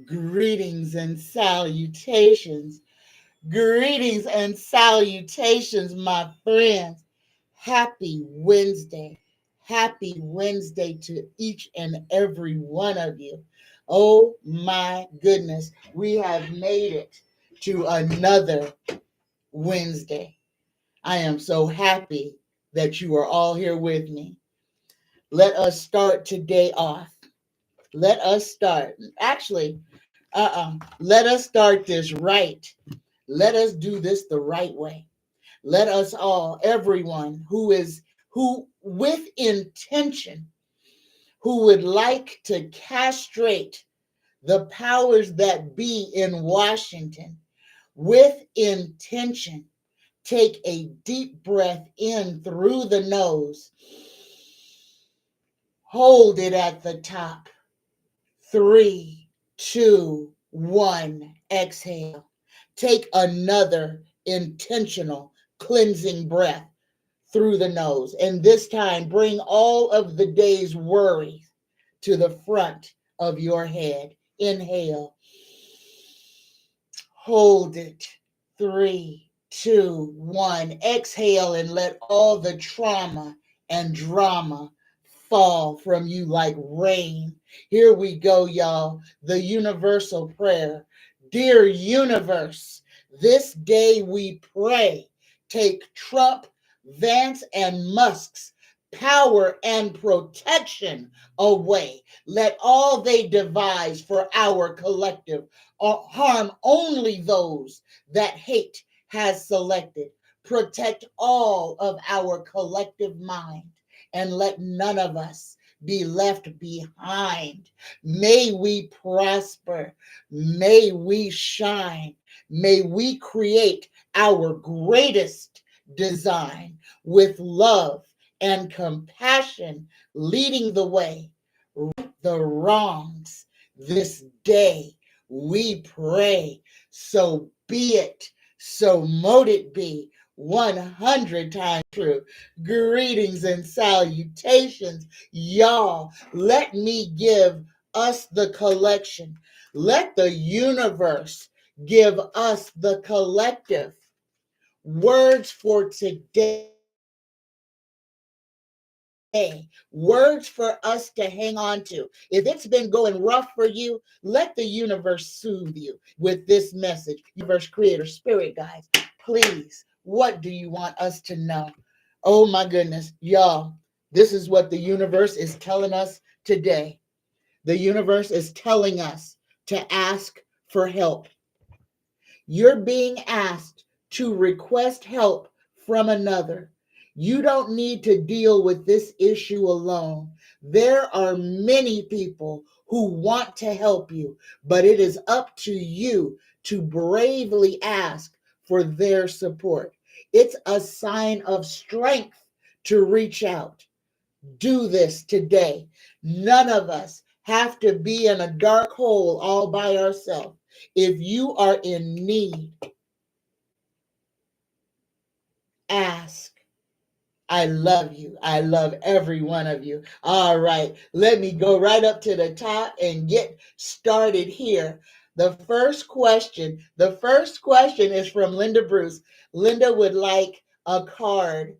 Greetings and salutations. Greetings and salutations, my friends. Happy Wednesday. Happy Wednesday to each and every one of you. Oh my goodness, we have made it to another Wednesday. I am so happy that you are all here with me. Let us start today off. Let us start. Actually, let us start this right. Let us do this the right way. Let us all, everyone who with intention, who would like to castrate the powers that be in Washington, with intention, take a deep breath in through the nose. Hold it at the top. 3, 2, 1, exhale. Take another intentional cleansing breath through the nose. And this time, bring all of the day's worries to the front of your head. Inhale. Hold it. 3, 2, 1. Exhale and let all the trauma and drama fall from you like rain. Here we go, y'all. The universal prayer. Dear universe, this day we pray. Take Trump, Vance, and Musk's power and protection away. Let all they devise for our collective harm only those that hate has selected. Protect all of our collective mind and let none of us be left behind. May we prosper. May we shine. May we create our greatest design with love and compassion leading the way. Right the wrongs this day we pray. So be it. So mote it be. 100 times true. Greetings and salutations, y'all. Let me give us the collection. Let the universe give us the collective words for today. Words for us to hang on to. If it's been going rough for you, let the universe soothe you with this message. Universe, creator, spirit guides, please, what do you want us to know? Oh my goodness, y'all, this is what the universe is telling us today. The universe is telling us to ask for help. You're being asked to request help from another. You don't need to deal with this issue alone. There are many people who want to help you, but it is up to you to bravely ask for their support. It's a sign of strength to reach out. Do this today. None of us have to be in a dark hole all by ourselves. If you are in need, ask. I love you. I love every one of you. All right, let me go right up to the top and get started here. The first question is from Linda Bruce. Linda would like a card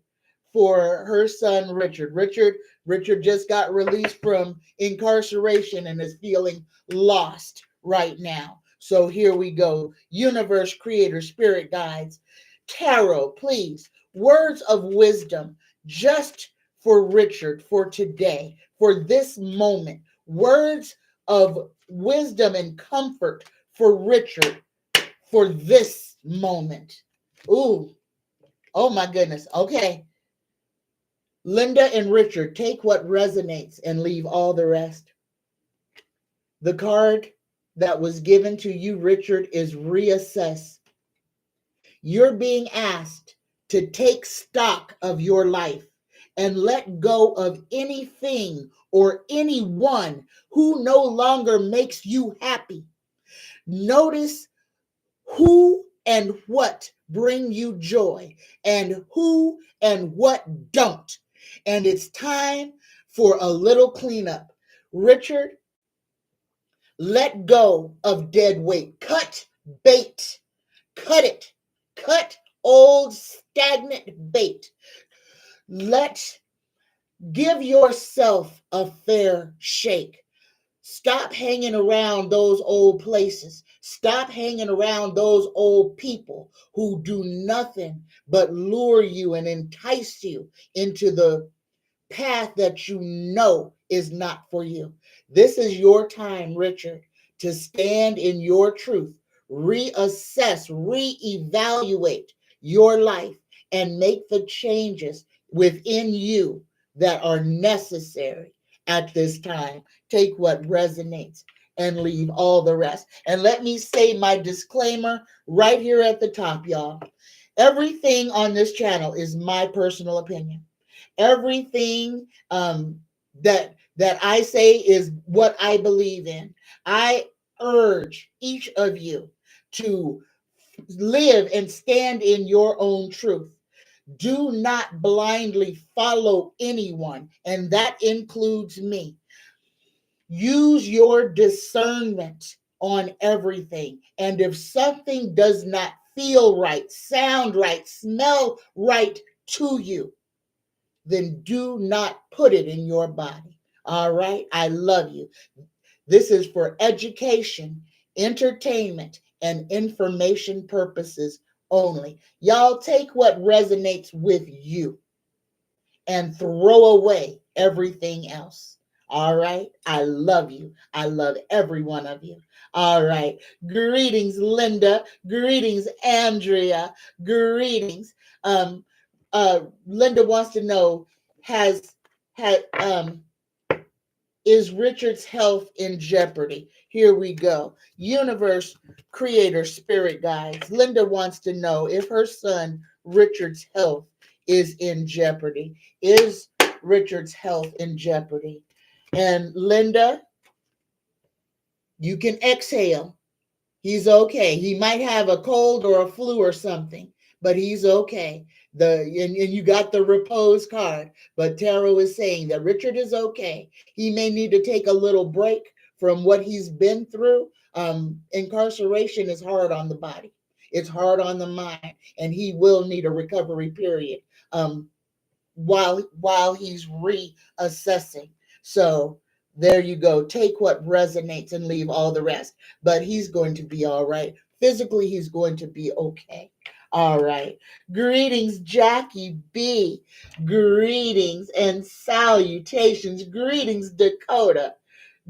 for her son Richard. Richard just got released from incarceration and is feeling lost right now. So here we go. Universe, creator, spirit guides, tarot, please. Words of wisdom just for Richard for today, for this moment. Words of wisdom and comfort for Richard for this moment. Ooh, oh my goodness. Okay. Linda and Richard, take what resonates and leave all the rest. The card that was given to you, Richard, is reassess. You're being asked to take stock of your life and let go of anything or anyone who no longer makes you happy. Notice who and what bring you joy and who and what don't. And it's time for a little cleanup. Richard, Let go of dead weight. Cut bait. Cut it. Cut old stagnant bait. Give yourself a fair shake. Stop hanging around those old places. Stop hanging around those old people who do nothing but lure you and entice you into the path that you know is not for you. This is your time, Richard, to stand in your truth, reassess, reevaluate your life, and make the changes within you that are necessary at this time. Take what resonates and leave all the rest. And let me say my disclaimer right here at the top, y'all. Everything on this channel is my personal opinion. Everything that I say is what I believe in. I urge each of you to live and stand in your own truth. Do not blindly follow anyone, and that includes me. Use your discernment on everything. And if something does not feel right, sound right, smell right to you, then do not put it in your body. All right? I love you. This is for education, entertainment, and information purposes only. Y'all take what resonates with you and throw away everything else. All right? I love you. I love every one of you. All right. Greetings, Linda. Greetings, Andrea. Greetings. Linda wants to know, has had is Richard's health in jeopardy? Here we go. Universe, creator, spirit guides. Linda wants to know if her son Richard's health is in jeopardy. Is Richard's health in jeopardy? And Linda, you can exhale. He's okay. He might have a cold or a flu or something, but he's okay. And you got the repose card, but Tarot is saying that Richard is okay. He may need to take a little break from what he's been through. Incarceration is hard on the body. It's hard on the mind, and he will need a recovery period while he's reassessing. So there you go. Take what resonates and leave all the rest. But he's going to be all right. Physically, he's going to be okay. All right. Greetings, Jackie B. Greetings and salutations. Greetings, Dakota.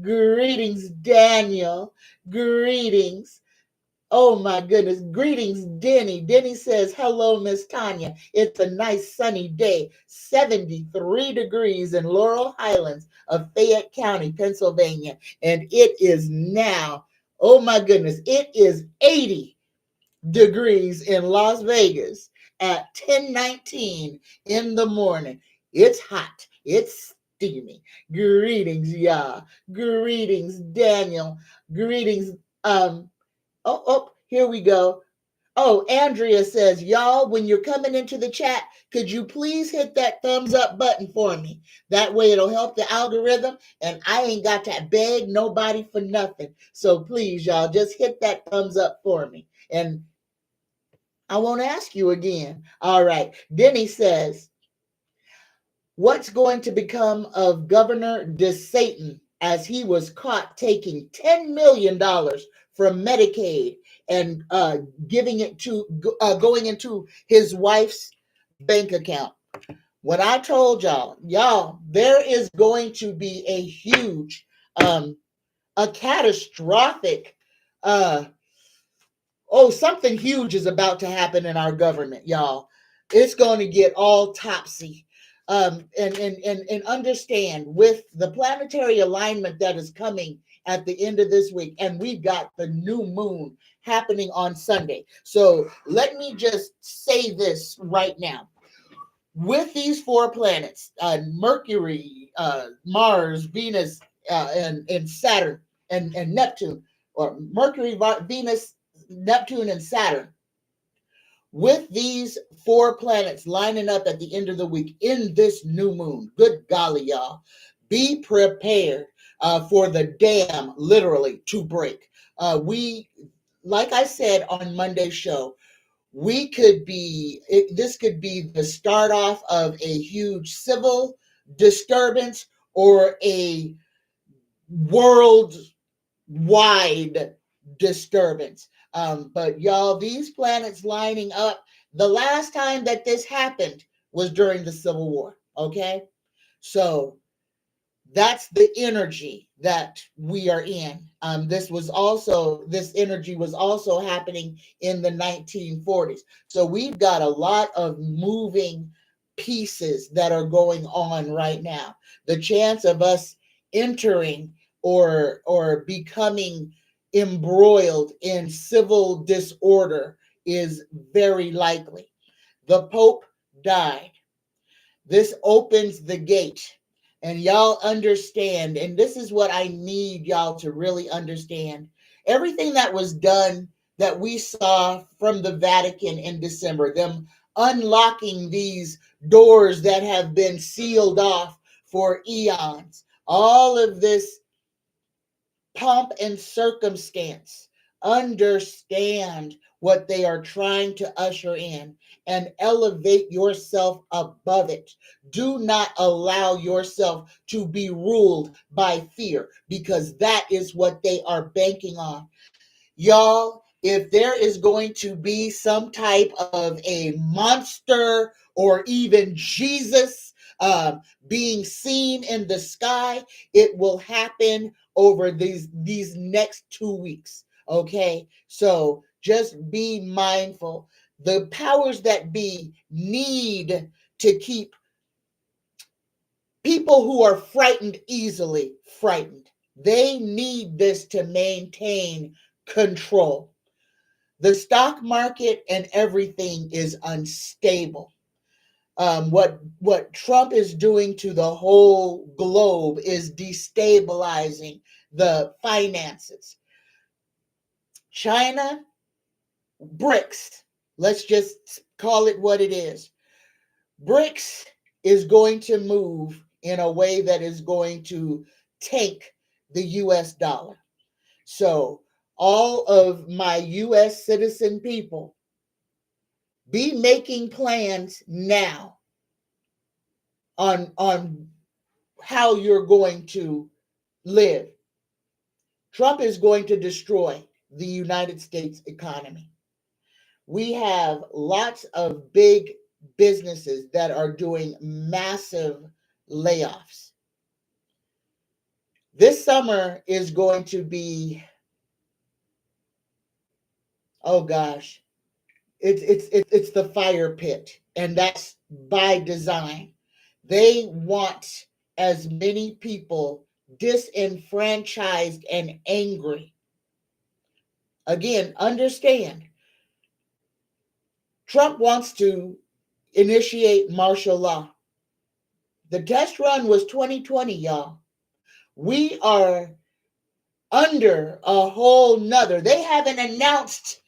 Greetings, Daniel. Greetings. Oh my goodness. Greetings, Denny. Denny says, hello, Miss Tanya. It's a nice sunny day, 73 degrees in Laurel Highlands of Fayette County, Pennsylvania. And it is now, oh my goodness, it is 80 degrees in Las Vegas at 10:19 in the morning. It's hot. It's steamy. Greetings, y'all. Greetings, Daniel. Greetings, here we go. Oh, Andrea says, y'all, when you're coming into the chat, could you please hit that thumbs up button for me? That way it'll help the algorithm, and I ain't got to beg nobody for nothing. So please, y'all, just hit that thumbs up for me, and I won't ask you again. All right. Denny says, what's going to become of Governor DeSantis as he was caught taking $10 million from Medicaid and giving it to going into his wife's bank account? When I told y'all, there is going to be a huge, a catastrophic, something huge is about to happen in our government, y'all. It's going to get all topsy. And understand, with the planetary alignment that is coming at the end of this week, and we've got the new moon happening on Sunday. So let me just say this right now. With these four planets, Mercury, Mars, Venus, and Saturn, and Neptune, or Mercury, Venus, Neptune, and Saturn, with these four planets lining up at the end of the week in this new moon, good golly, y'all, be prepared for the dam literally to break. Like I said on Monday's show, this could be the start off of a huge civil disturbance or a worldwide disturbance. But y'all, these planets lining up, the last time that this happened was during the Civil War. Okay. So that's the energy that we are in. This energy was also happening in the 1940s. So we've got a lot of moving pieces that are going on right now. The chance of us entering or becoming embroiled in civil disorder is very likely. The Pope died. This opens the gate. And y'all understand, and this is what I need y'all to really understand. Everything that was done that we saw from the Vatican in December, them unlocking these doors that have been sealed off for eons, all of this pomp and circumstance, understand what they are trying to usher in and elevate yourself above it. Do not allow yourself to be ruled by fear, because that is what they are banking on. Y'all, if there is going to be some type of a monster or even Jesus being seen in the sky, it will happen over these next 2 weeks. Okay, so just be mindful. The powers that be need to keep people who are frightened easily frightened. They need this to maintain control. The stock market and everything is unstable. What Trump is doing to the whole globe is destabilizing the finances. China, BRICS, let's just call it what it is. BRICS is going to move in a way that is going to tank the US dollar. So all of my US citizen people, be making plans now on how you're going to live. Trump is going to destroy the United States economy. We have lots of big businesses that are doing massive layoffs. This summer is going to be, oh gosh, it's the fire pit, and that's by design. They want as many people disenfranchised and angry. Again, understand, Trump wants to initiate martial law. The test run was 2020, y'all. We are under a whole nother. They haven't announced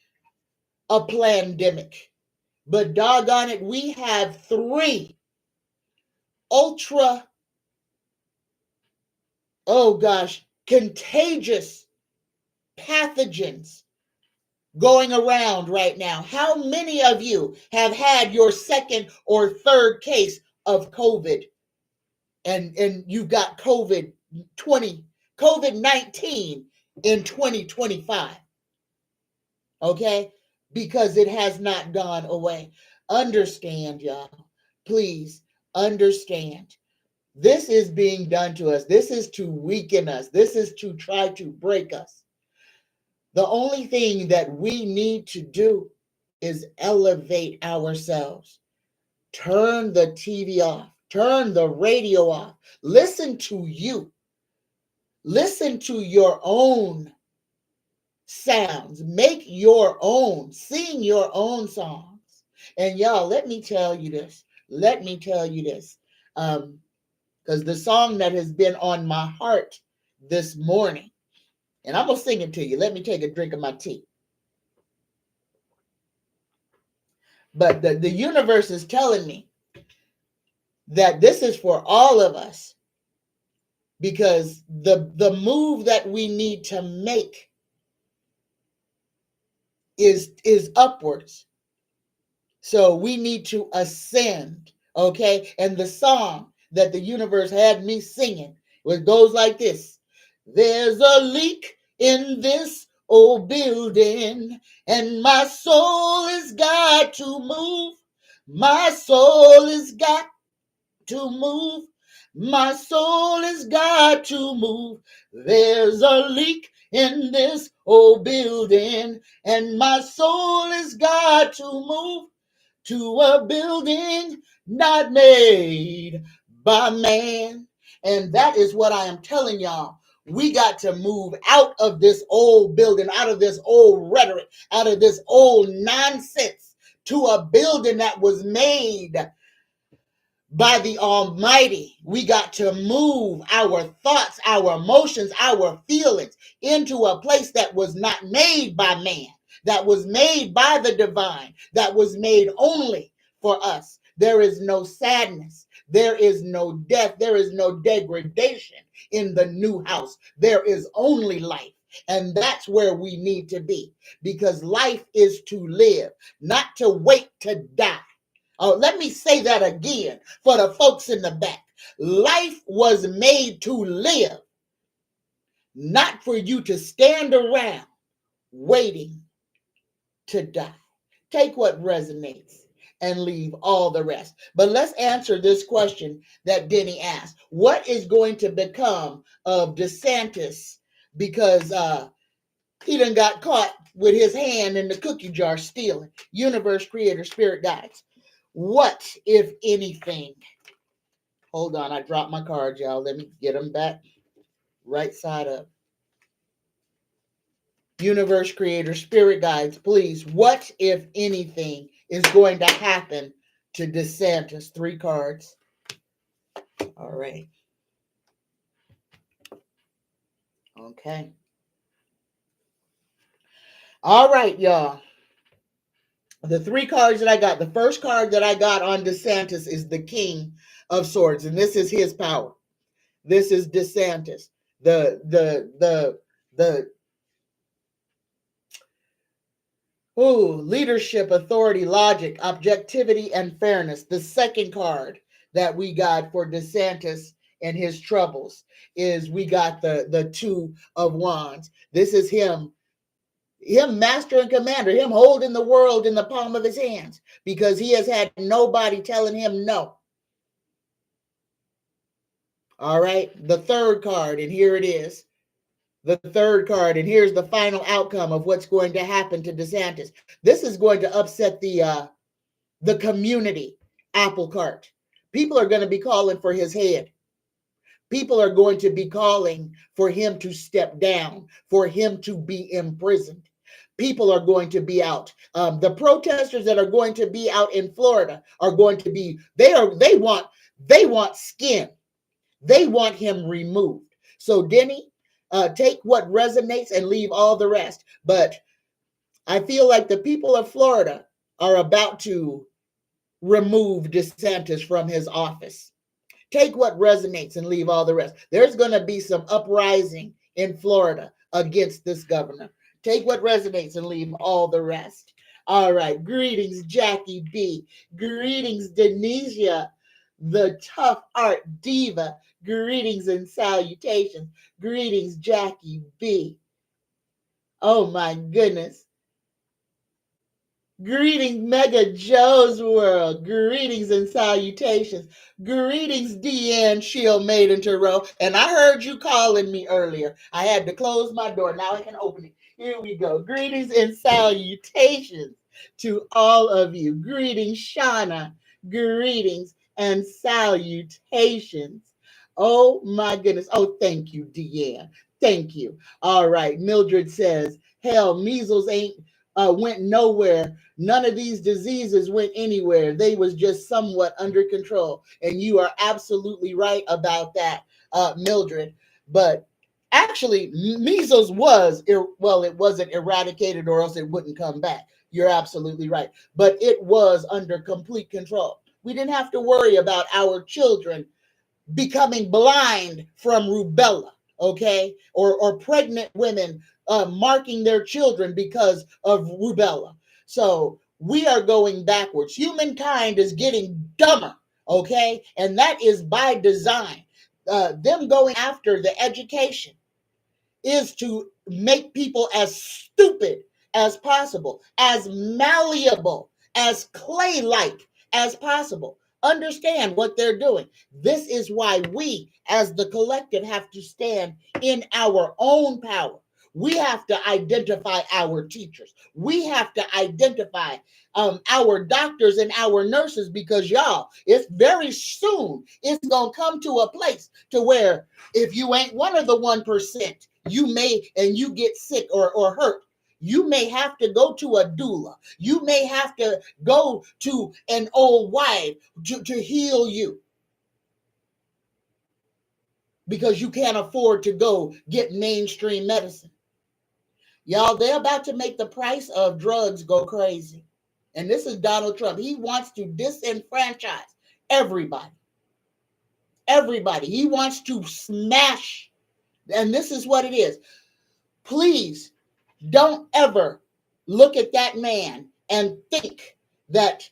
a pandemic, but doggone it, we have 3 ultra, oh gosh, contagious pathogens going around right now. How many of you have had your second or third case of COVID and you got COVID-19 in 2025? Okay? Because it has not gone away. Understand, y'all. Please understand. This is being done to us. This is to weaken us. This is to try to break us. The only thing that we need to do is elevate ourselves. Turn the TV off. Turn the radio off. Listen to you. Listen to your own sounds. Make your own. Sing your own songs. And y'all, let me tell you this. Let me tell you this. Because the song that has been on my heart this morning, and I'm going to sing it to you. Let me take a drink of my tea. But the universe is telling me that this is for all of us. because the move that we need to make is upwards. So we need to ascend, okay? And the song that the universe had me singing, it goes like this. There's a leak in this old building, and my soul has got to move. My soul has got to move. My soul has got to move. There's a leak in this old building, and my soul has got to move to a building not made by man. And that is what I am telling y'all. We got to move out of this old building, out of this old rhetoric, out of this old nonsense to a building that was made by the Almighty. We got to move our thoughts, our emotions, our feelings into a place that was not made by man, that was made by the divine, that was made only for us. There is no sadness. There is no death. There is no degradation in the new house. There is only life. And that's where we need to be, because life is to live, not to wait to die. Oh, let me say that again for the folks in the back. Life was made to live, not for you to stand around waiting to die. Take what resonates and leave all the rest. But let's answer this question that Denny asked. What is going to become of DeSantis because he done got caught with his hand in the cookie jar stealing? Universe, creator, spirit guides. What, if anything? Hold on, I dropped my cards, y'all. Let me get them back right side up. Universe, creator, spirit guides, please. What, if anything, is going to happen to DeSantis? 3 cards. All right. Okay. All right, y'all. The 3 cards that I got, the first card that I got on DeSantis is the King of Swords, and this is his power. This is DeSantis. The leadership, authority, logic, objectivity, and fairness. The second card that we got for DeSantis and his troubles is we got the 2 of Wands. This is him master and commander, him holding the world in the palm of his hands because he has had nobody telling him no. All right, the third card, and here it is. The third card, and here's the final outcome of what's going to happen to DeSantis. This is going to upset the community apple cart. People are going to be calling for his head. People are going to be calling for him to step down, for him to be imprisoned. People are going to be out. The protesters that are going to be out in Florida are going to be. They want skin. They want him removed. So Denny, take what resonates and leave all the rest. But I feel like the people of Florida are about to remove DeSantis from his office. Take what resonates and leave all the rest. There's going to be some uprising in Florida against this governor. Take what resonates and leave all the rest. All right. Greetings, Jackie B. Greetings, Denesia, the tough art diva. Greetings and salutations. Greetings, Jackie B. Oh my goodness. Greetings, Mega Joe's World. Greetings and salutations. Greetings, Deanne Shield Maiden Tarot. And I heard you calling me earlier. I had to close my door. Now I can open it. Here we go. Greetings and salutations to all of you. Greetings, Shauna. Greetings and salutations. Oh my goodness. Oh, thank you, Deanne. Thank you. All right. Mildred says, hell, measles ain't went nowhere. None of these diseases went anywhere. They was just somewhat under control. And you are absolutely right about that, Mildred. But actually, measles it wasn't eradicated or else it wouldn't come back. You're absolutely right. But it was under complete control. We didn't have to worry about our children becoming blind from rubella, okay? Or pregnant women marking their children because of rubella. So we are going backwards. Humankind is getting dumber, okay? And that is by design. Them going after the education is to make people as stupid as possible, as malleable, as clay-like as possible. Understand what they're doing. This is why we, as the collective, have to stand in our own power. We have to identify our teachers. We have to identify our doctors and our nurses, because y'all, it's very soon, it's going to come to a place to where if you ain't one of the 1%, you may, and you get sick or hurt, you may have to go to a doula. You may have to go to an old wife to heal you, because you can't afford to go get mainstream medicine. Y'all, they're about to make the price of drugs go crazy. And this is Donald Trump. He wants to disenfranchise everybody. Everybody. He wants to smash. And this is what it is. Please don't ever look at that man and think that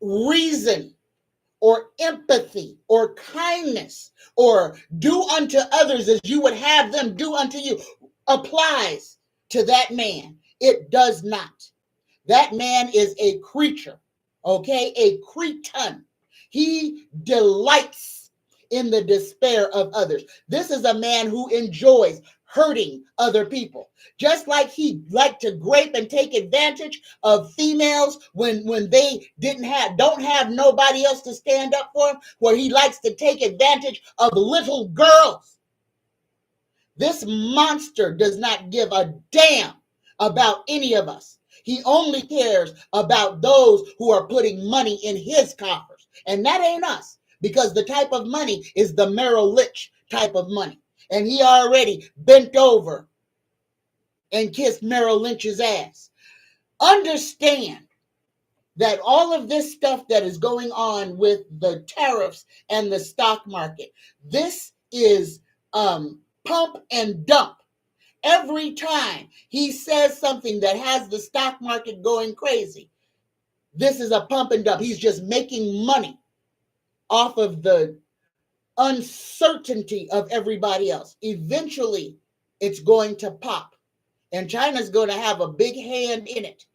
reason or empathy or kindness or do unto others as you would have them do unto you applies to that man. It does not. That man is a creature, okay? A cretin. He delights in the despair of others. This is a man who enjoys hurting other people. Just like he liked to grape and take advantage of females when they don't have nobody else to stand up for him, where he likes to take advantage of little girls. This monster does not give a damn about any of us. He only cares about those who are putting money in his coffers. And that ain't us, because the type of money is the Merrill Lynch type of money. And he already bent over and kissed Merrill Lynch's ass. Understand that all of this stuff that is going on with the tariffs and the stock market, this is pump and dump. Every time he says something that has the stock market going crazy, this is a pump and dump. He's just making money off of the uncertainty of everybody else. Eventually, it's going to pop, and China's going to have a big hand in it.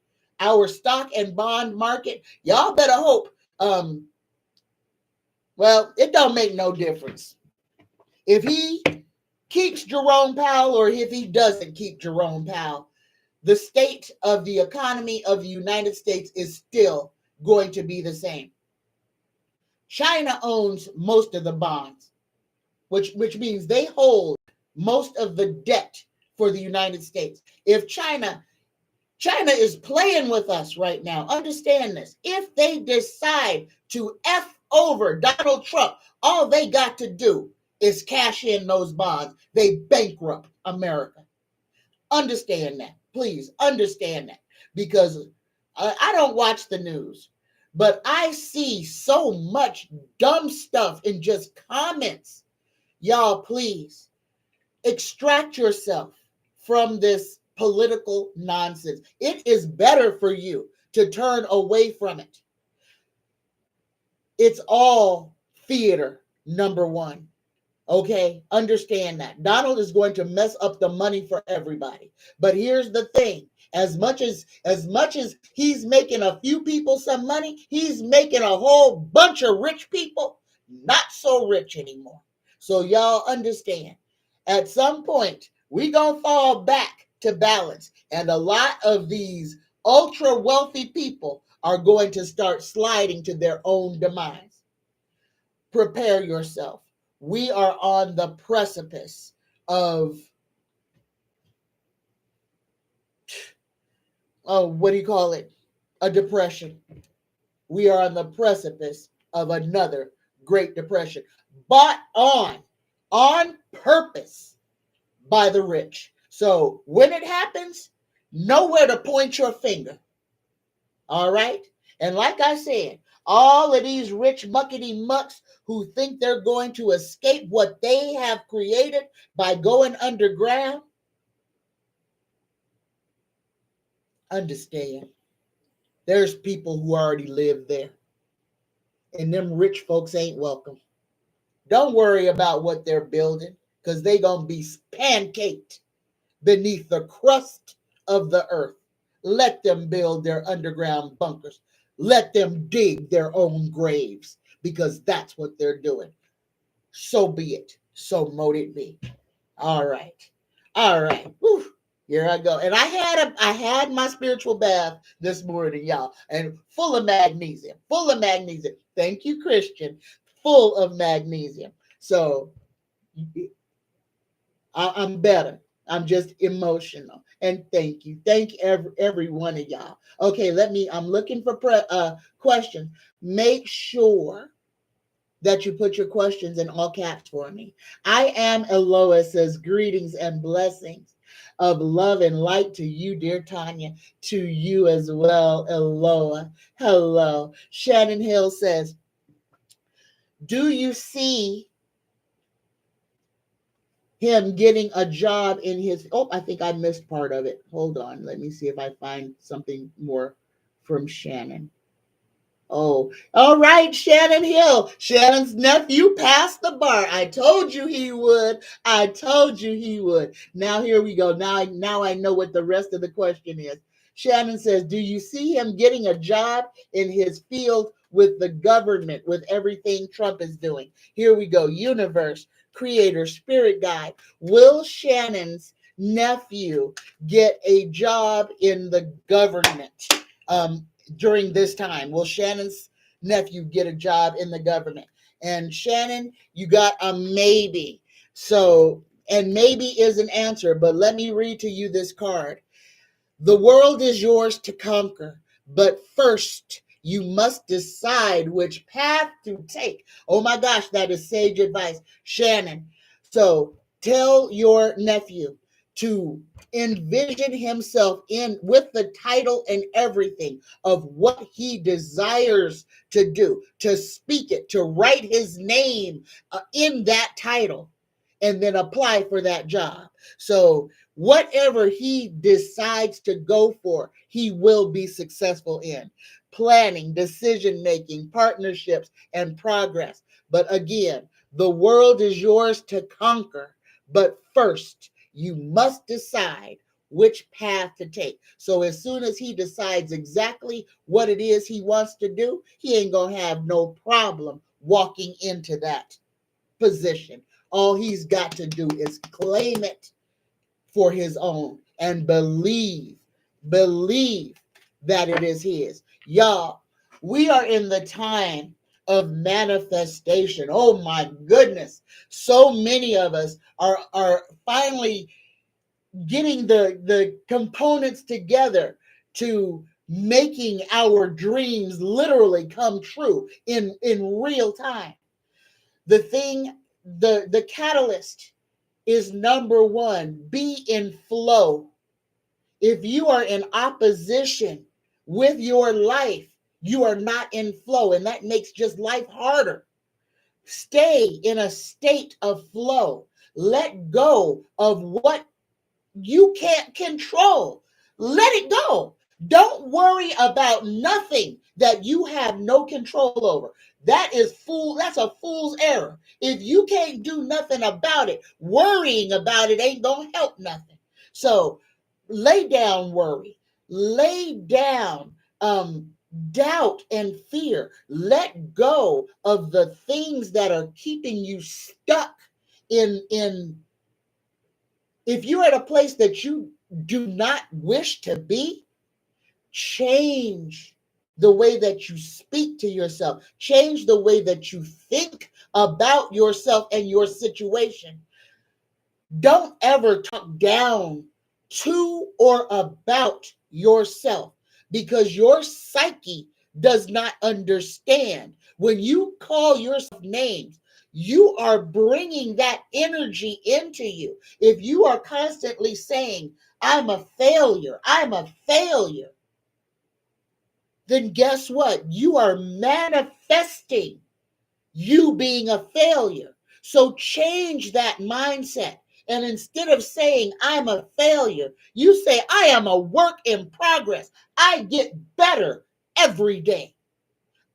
Our stock and bond market, y'all better hope. Well, it don't make no difference if he keeps Jerome Powell or if he doesn't keep Jerome Powell. The state of the economy of the United States is still going to be the same. China owns most of the bonds, which means they hold most of the debt for the United States. If China is playing with us right now, understand this. If they decide to F over Donald Trump, all they got to do is cash in those bonds. They bankrupt America. Understand that. Please understand that. Because I don't watch the news, but I see so much dumb stuff in just comments. Y'all, please extract yourself from this political nonsense. It is better for you to turn away from it. It's all theater, number one. Okay, understand that. Donald is going to mess up the money for everybody. But here's the thing. As much as he's making a few people some money, he's making a whole bunch of rich people not so rich anymore. So y'all understand. At some point, we gonna fall back to balance. And a lot of these ultra wealthy people are going to start sliding to their own demise. Prepare yourself. We are on the precipice of, what do you call it? A depression. We are on the precipice of another Great Depression, bought on purpose by the rich. So when it happens, nowhere to point your finger. All right? And like I said, All of these rich muckety mucks who think they're going to escape what they have created by going underground, understand there's people who already live there, and them rich folks ain't welcome. Don't worry about what they're building, because they gonna be pancaked beneath the crust of the earth. Let them build their underground bunkers. Let them dig their own graves, because that's what they're doing. So be it. So mote it be. All right. All right. Whew. Here I go. And I had my spiritual bath this morning, y'all, and full of magnesium. Full of magnesium. Thank you, Christian. Full of magnesium. So I'm better. I'm just emotional. And thank you. Thank every one of y'all. Okay, I'm looking for questions. Make sure that you put your questions in all caps for me. I am Eloa says, greetings and blessings of love and light to you, dear Tanya, to you as well, Eloa. Hello. Shannon Hill says, do you see him getting a job in his, I think I missed part of it. Hold on. Let me see if I find something more from Shannon. Oh, all right, Shannon Hill. Shannon's nephew passed the bar. I told you he would. I told you he would. Now here we go. Now I know what the rest of the question is. Shannon says, do you see him getting a job in his field with the government, with everything Trump is doing? Here we go. Universe, creator, spirit guide. Will Shannon's nephew get a job in the government? During this time, will Shannon's nephew get a job in the government? And Shannon, you got a maybe. So, and maybe is an answer, but let me read to you this card. The world is yours to conquer, but first you must decide which path to take. Oh my gosh, that is sage advice, Shannon. So tell your nephew to envision himself in with the title and everything of what he desires to do, to speak it, to write his name in that title, and then apply for that job. So whatever he decides to go for, he will be successful in. Planning, decision making, partnerships, and progress. But again, the world is yours to conquer, but first you must decide which path to take. So as soon as he decides exactly what it is he wants to do, he ain't gonna have no problem walking into that position. All he's got to do is claim it for his own and believe that it is his. Y'all, we are in the time of manifestation. Oh my goodness. So many of us are finally getting the components together to making our dreams literally come true in real time. The catalyst is number one, be in flow. If you are in opposition with your life, you are not in flow, and that makes just life harder. Stay in a state of flow. Let go of what you can't control. Let it go. Don't worry about nothing that you have no control over. That's a fool's error. If you can't do nothing about it, worrying about it ain't gonna help nothing. So lay down worry. Lay down doubt and fear. Let go of the things that are keeping you stuck in if you're at a place that you do not wish to be, change the way that you speak to yourself. Change the way that you think about yourself and your situation. Don't ever talk down to or about yourself, because your psyche does not understand. When you call yourself names, you are bringing that energy into you. If you are constantly saying, I'm a failure, then guess what? You are manifesting you being a failure. So change that mindset. And instead of saying, I'm a failure, you say, I am a work in progress. I get better every day.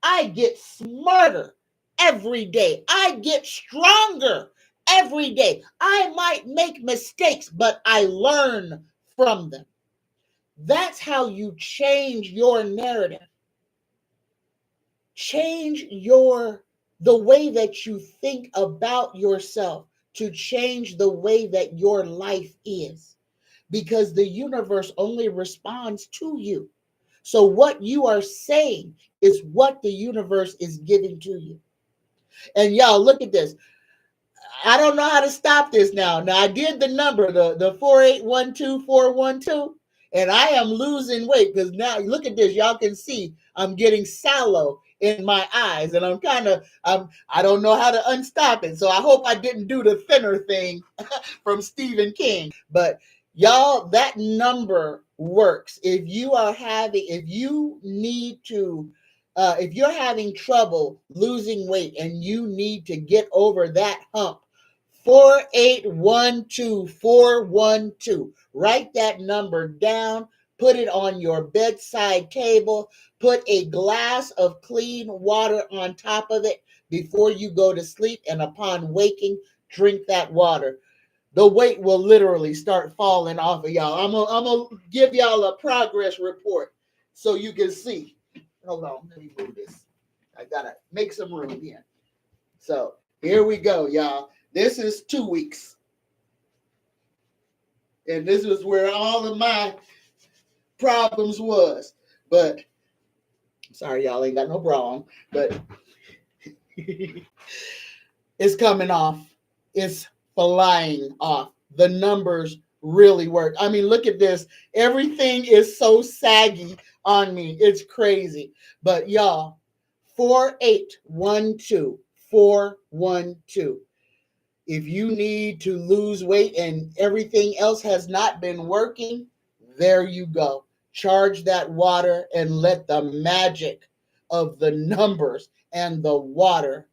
I get smarter every day. I get stronger every day. I might make mistakes, but I learn from them. That's how you change your narrative. Change the way that you think about yourself to change the way that your life is, because the universe only responds to you. So what you are saying is what the universe is giving to you. And y'all, look at this. I don't know how to stop this now. Now I did the number, the 4812412, and I am losing weight because now look at this. Y'all can see I'm getting sallow in my eyes, and I don't know how to unstop it. So I hope I didn't do the thinner thing from Stephen King. But y'all, that number works. If you're having trouble losing weight and you need to get over that hump, 4812412. Write that number down, put it on your bedside table, put a glass of clean water on top of it before you go to sleep, and upon waking, drink that water. The weight will literally start falling off of y'all. I'm gonna give y'all a progress report so you can see. Hold on, let me move this. I gotta make some room here. So here we go, y'all. This is 2 weeks. And this is where all of my problems was. But sorry, y'all ain't got no problem. But it's coming off. It's flying off. The numbers really work. I mean, look at this. Everything is so saggy on me. It's crazy. But y'all, 4812412. If you need to lose weight and everything else has not been working, there you go. Charge that water and let the magic of the numbers and the water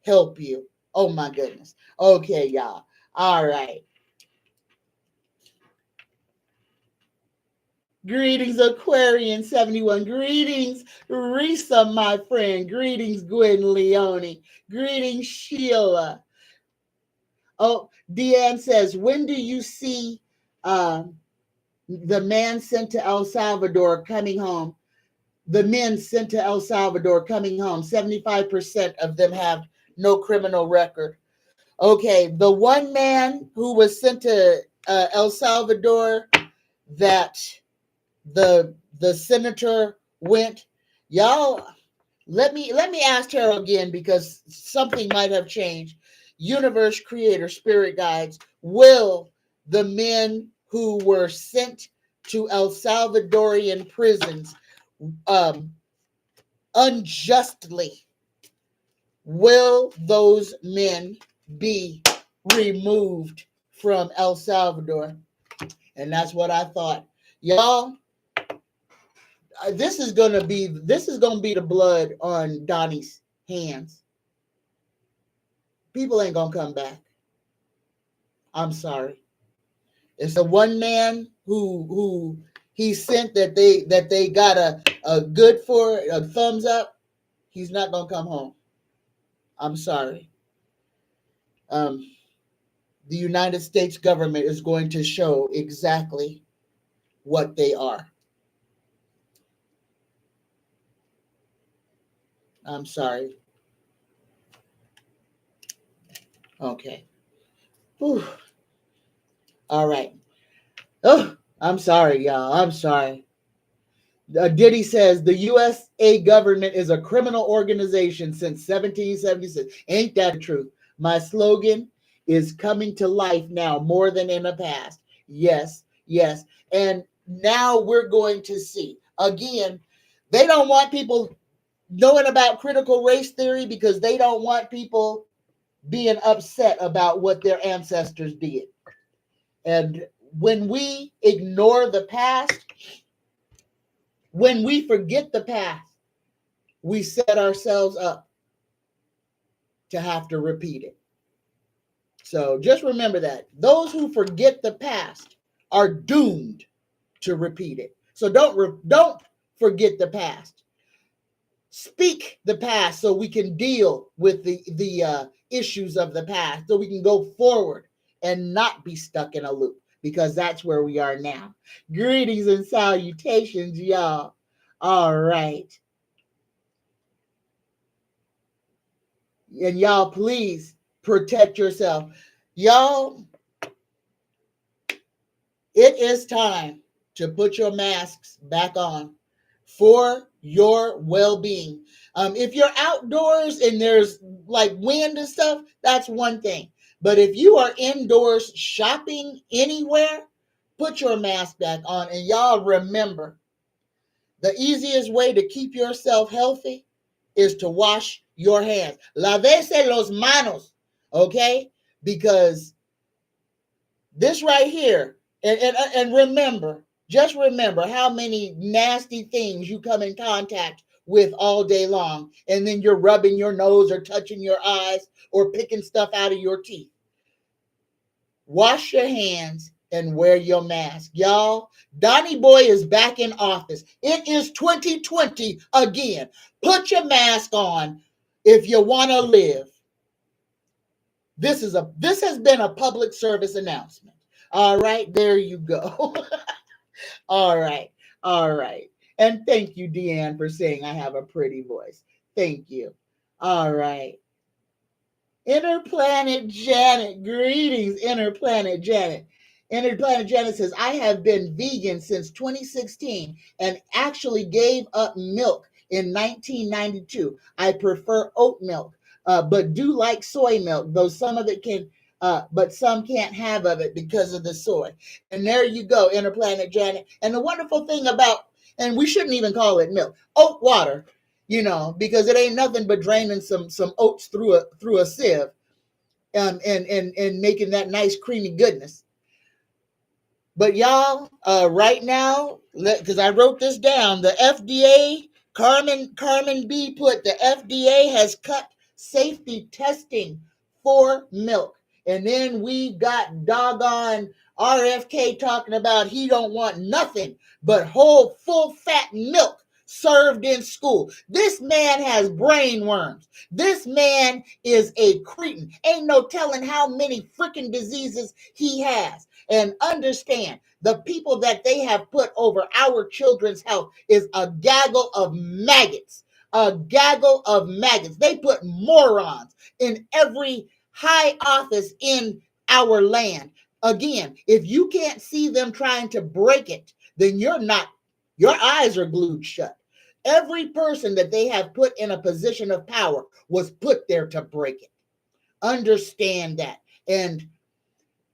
help you. Oh my goodness. Okay, y'all. All right. Greetings, Aquarian 71. Greetings, Risa, my friend. Greetings, Gwen Leone. Greetings, Sheila. Oh, Deanne says, when do you see the man sent to El Salvador coming home? The men sent to El Salvador coming home. 75% of them have no criminal record. Okay, the one man who was sent to El Salvador that the senator went, y'all. Let me ask her again because something might have changed. Universe creator, spirit guides, will the men who were sent to El Salvadorian prisons unjustly, will those men be removed from El Salvador? And that's what I thought. Y'all, this is gonna be the blood on Donnie's hands. People ain't gonna come back. I'm sorry. It's the one man who he sent that they got a good for a thumbs up. He's not gonna come home. I'm sorry. The United States government is going to show exactly what they are. I'm sorry. Okay. Whew. All right. Oh, I'm sorry, y'all. I'm sorry. Diddy says the USA government is a criminal organization since 1776. Ain't that the truth? My slogan is coming to life now more than in the past. Yes, yes. And now we're going to see. Again, they don't want people knowing about critical race theory because they don't want people being upset about what their ancestors did. And when we ignore the past, When we forget the past, we set ourselves up to have to repeat it. So just remember that. Those who forget the past are doomed to repeat it. So don't forget the past. Speak the past so we can deal with the issues of the past, so we can go forward and not be stuck in a loop, because that's where we are now. Greetings and salutations, y'all. All right. And y'all, please protect yourself. Y'all, it is time to put your masks back on for your well-being. If you're outdoors and there's like wind and stuff, that's one thing. But if you are indoors shopping anywhere, put your mask back on. And y'all remember, the easiest way to keep yourself healthy is to wash your hands. Lavese los manos, okay? Because this right here, and remember, just remember how many nasty things you come in contact with all day long, and then you're rubbing your nose or touching your eyes or picking stuff out of your teeth. Wash your hands and wear your mask. Y'all, Donnie Boy is back in office. It is 2020 again. Put your mask on if you want to live. This has been a public service announcement. All right, there you go. All right. All right. And thank you, Deanne, for saying I have a pretty voice. Thank you. All right. Interplanet Janet. Greetings, Interplanet Janet. Interplanet Janet says, I have been vegan since 2016 and actually gave up milk in 1992. I prefer oat milk, but do like soy milk, though some of it can, but some can't have of it because of the soy. And there you go, Interplanet Janet. And the wonderful thing about, and we shouldn't even call it milk, oat water, because it ain't nothing but draining some oats through a sieve, and making that nice creamy goodness. But y'all, right now, because I wrote this down, the FDA, Carmen B put, the FDA has cut safety testing for milk. And then we got doggone RFK talking about he don't want nothing but whole full fat milk served in school. This man has brain worms. This man is a cretin. Ain't no telling how many freaking diseases he has. And understand, the people that they have put over our children's health is a gaggle of maggots. A gaggle of maggots. They put morons in every high office in our land. Again, if you can't see them trying to break it, then your eyes are glued shut. Every person that they have put in a position of power was put there to break it. Understand that and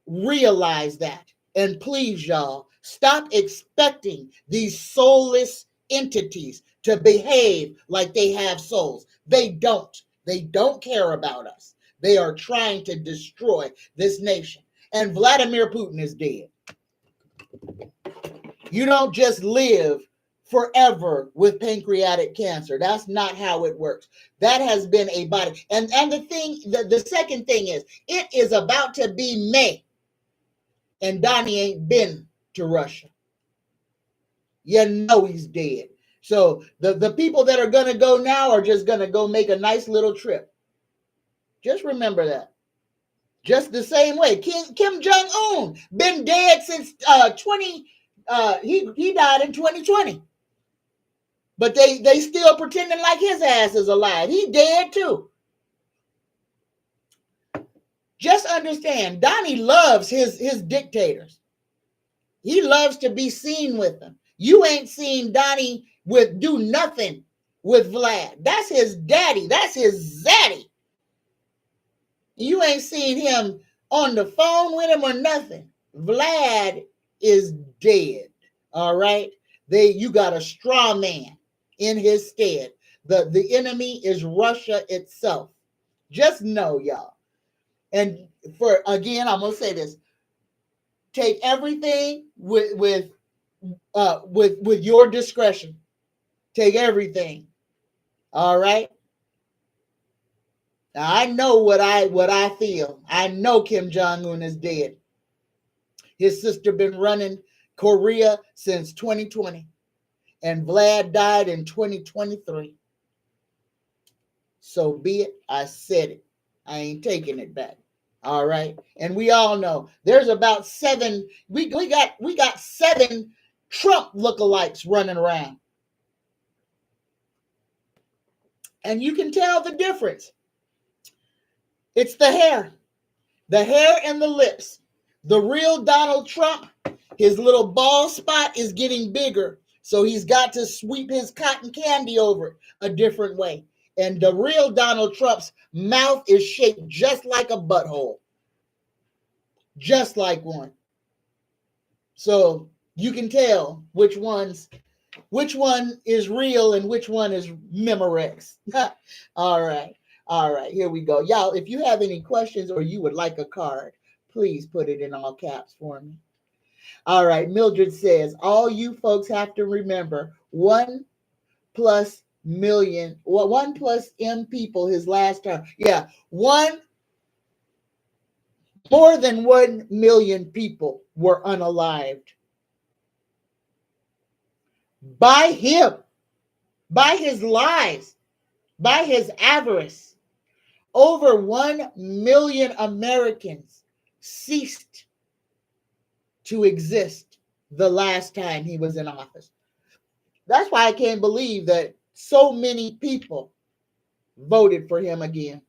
realize that. And please, y'all, stop expecting these soulless entities to behave like they have souls. They don't. They don't care about us. They are trying to destroy this nation. And Vladimir Putin is dead. You don't just live forever with pancreatic cancer. That's not how it works. That has been a body. And the second thing is, it is about to be May, and Donnie ain't been to Russia. You know he's dead. So the people that are going to go now are just going to go make a nice little trip. Just remember that. Just the same way, Kim Jong-un been dead since he died in 2020. But they still pretending like his ass is alive. He dead too. Just understand, Donnie loves his dictators. He loves to be seen with them. You ain't seen Donnie do nothing with Vlad. That's his daddy. That's his zaddy. You ain't seen him on the phone with him or nothing. Vlad is dead. All right. You got a straw man in his stead. The enemy is Russia itself. Just know, y'all. And I'm gonna say this. Take everything with your discretion. Take everything. All right. Now I know what I feel. I know Kim Jong-un is dead. His sister been running Korea since 2020, and Vlad died in 2023. So be it. I said it. I ain't taking it back. All right. And we all know there's about seven. We got seven Trump lookalikes running around. And you can tell the difference. It's the hair and the lips. The real Donald Trump, his little bald spot is getting bigger. So he's got to sweep his cotton candy over it a different way. And the real Donald Trump's mouth is shaped just like a butthole. Just like one. So you can tell which one is real and which one is Memorex. All right. Here we go. Y'all, if you have any questions or you would like a card, please put it in all caps for me. All right. Mildred says, all you folks have to remember 1 plus million, well, 1 plus M people his last term. Yeah. More than 1 million people were unalived by him, by his lies, by his avarice. Over 1 million Americans ceased to exist the last time he was in office. That's why I can't believe that so many people voted for him again.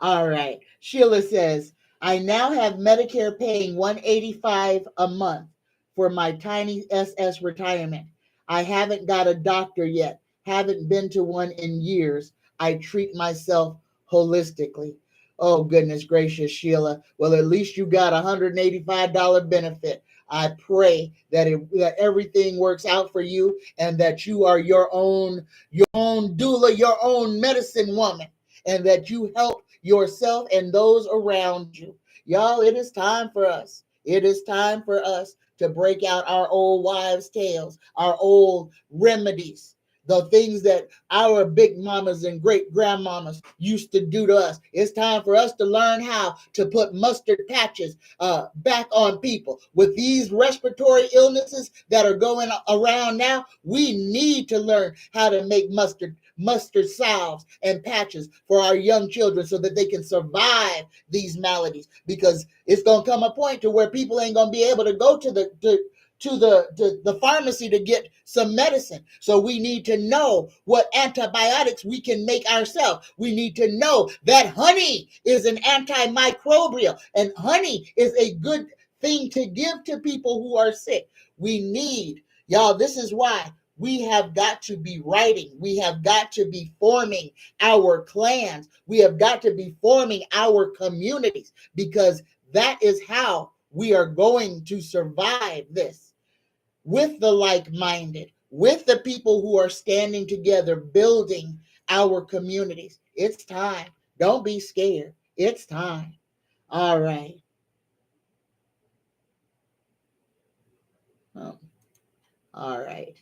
All right. Sheila says, I now have Medicare paying $185 a month for my tiny SS retirement. I haven't got a doctor yet. Haven't been to one in years. I treat myself holistically. Oh, goodness gracious, Sheila. Well, at least you got a $185 benefit. I pray that everything works out for you and that you are your own doula, your own medicine woman, and that you help yourself and those around you. Y'all, it is time for us. It is time for us to break out our old wives' tales, our old remedies, the things that our big mamas and great grandmamas used to do to us. It's time for us to learn how to put mustard patches back on people. With these respiratory illnesses that are going around now, we need to learn how to make mustard salves and patches for our young children so that they can survive these maladies, because it's going to come a point to where people ain't going to be able to go to the pharmacy to get some medicine. So we need to know what antibiotics we can make ourselves. We need to know that honey is an antimicrobial, and honey is a good thing to give to people who are sick. We need, y'all, this is why we have got to be writing. We have got to be forming our clans. We have got to be forming our communities, because that is how we are going to survive this, with the like-minded, with the people who are standing together, building our communities. It's time. Don't be scared. It's time. All right. All right.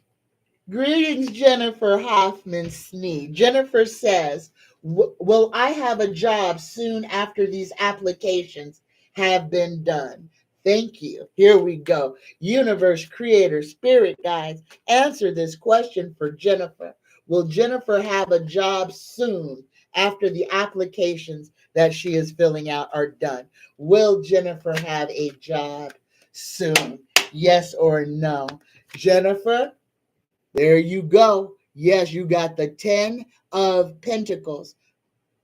Greetings, Jennifer Hoffman Sneed. Jennifer says, will I have a job soon after these applications have been done? Thank you. Here we go. Universe, creator, spirit guides, answer this question for Jennifer. Will Jennifer have a job soon after the applications that she is filling out are done? Will Jennifer have a job soon? Yes or no? Jennifer, there you go. Yes, you got the 10 of Pentacles.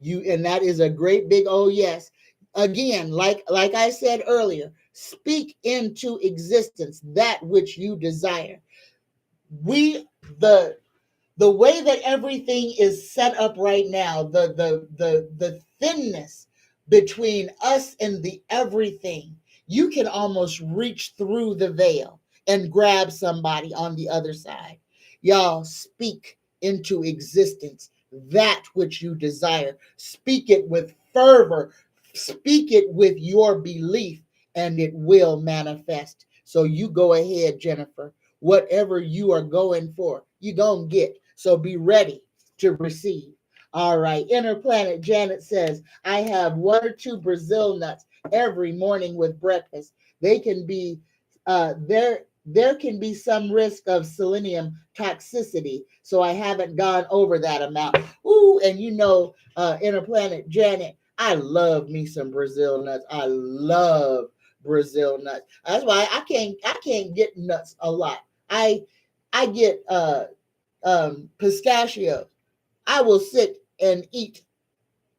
And that is a great big oh yes. Again, like I said earlier, speak into existence that which you desire. The way that everything is set up right now, the thinness between us and the everything, you can almost reach through the veil and grab somebody on the other side. Y'all, speak into existence that which you desire. Speak it with fervor. Speak it with your belief, and it will manifest. So you go ahead, Jennifer. Whatever you are going for, you're going to get. So be ready to receive. All right. Inner Planet Janet says, I have 1 or 2 Brazil nuts every morning with breakfast. They can be, there can be some risk of selenium toxicity. So I haven't gone over that amount. Ooh, and Inner Planet Janet, I love me some Brazil nuts. I love Brazil nuts. That's why I can't get nuts a lot. I get pistachios. I will sit and eat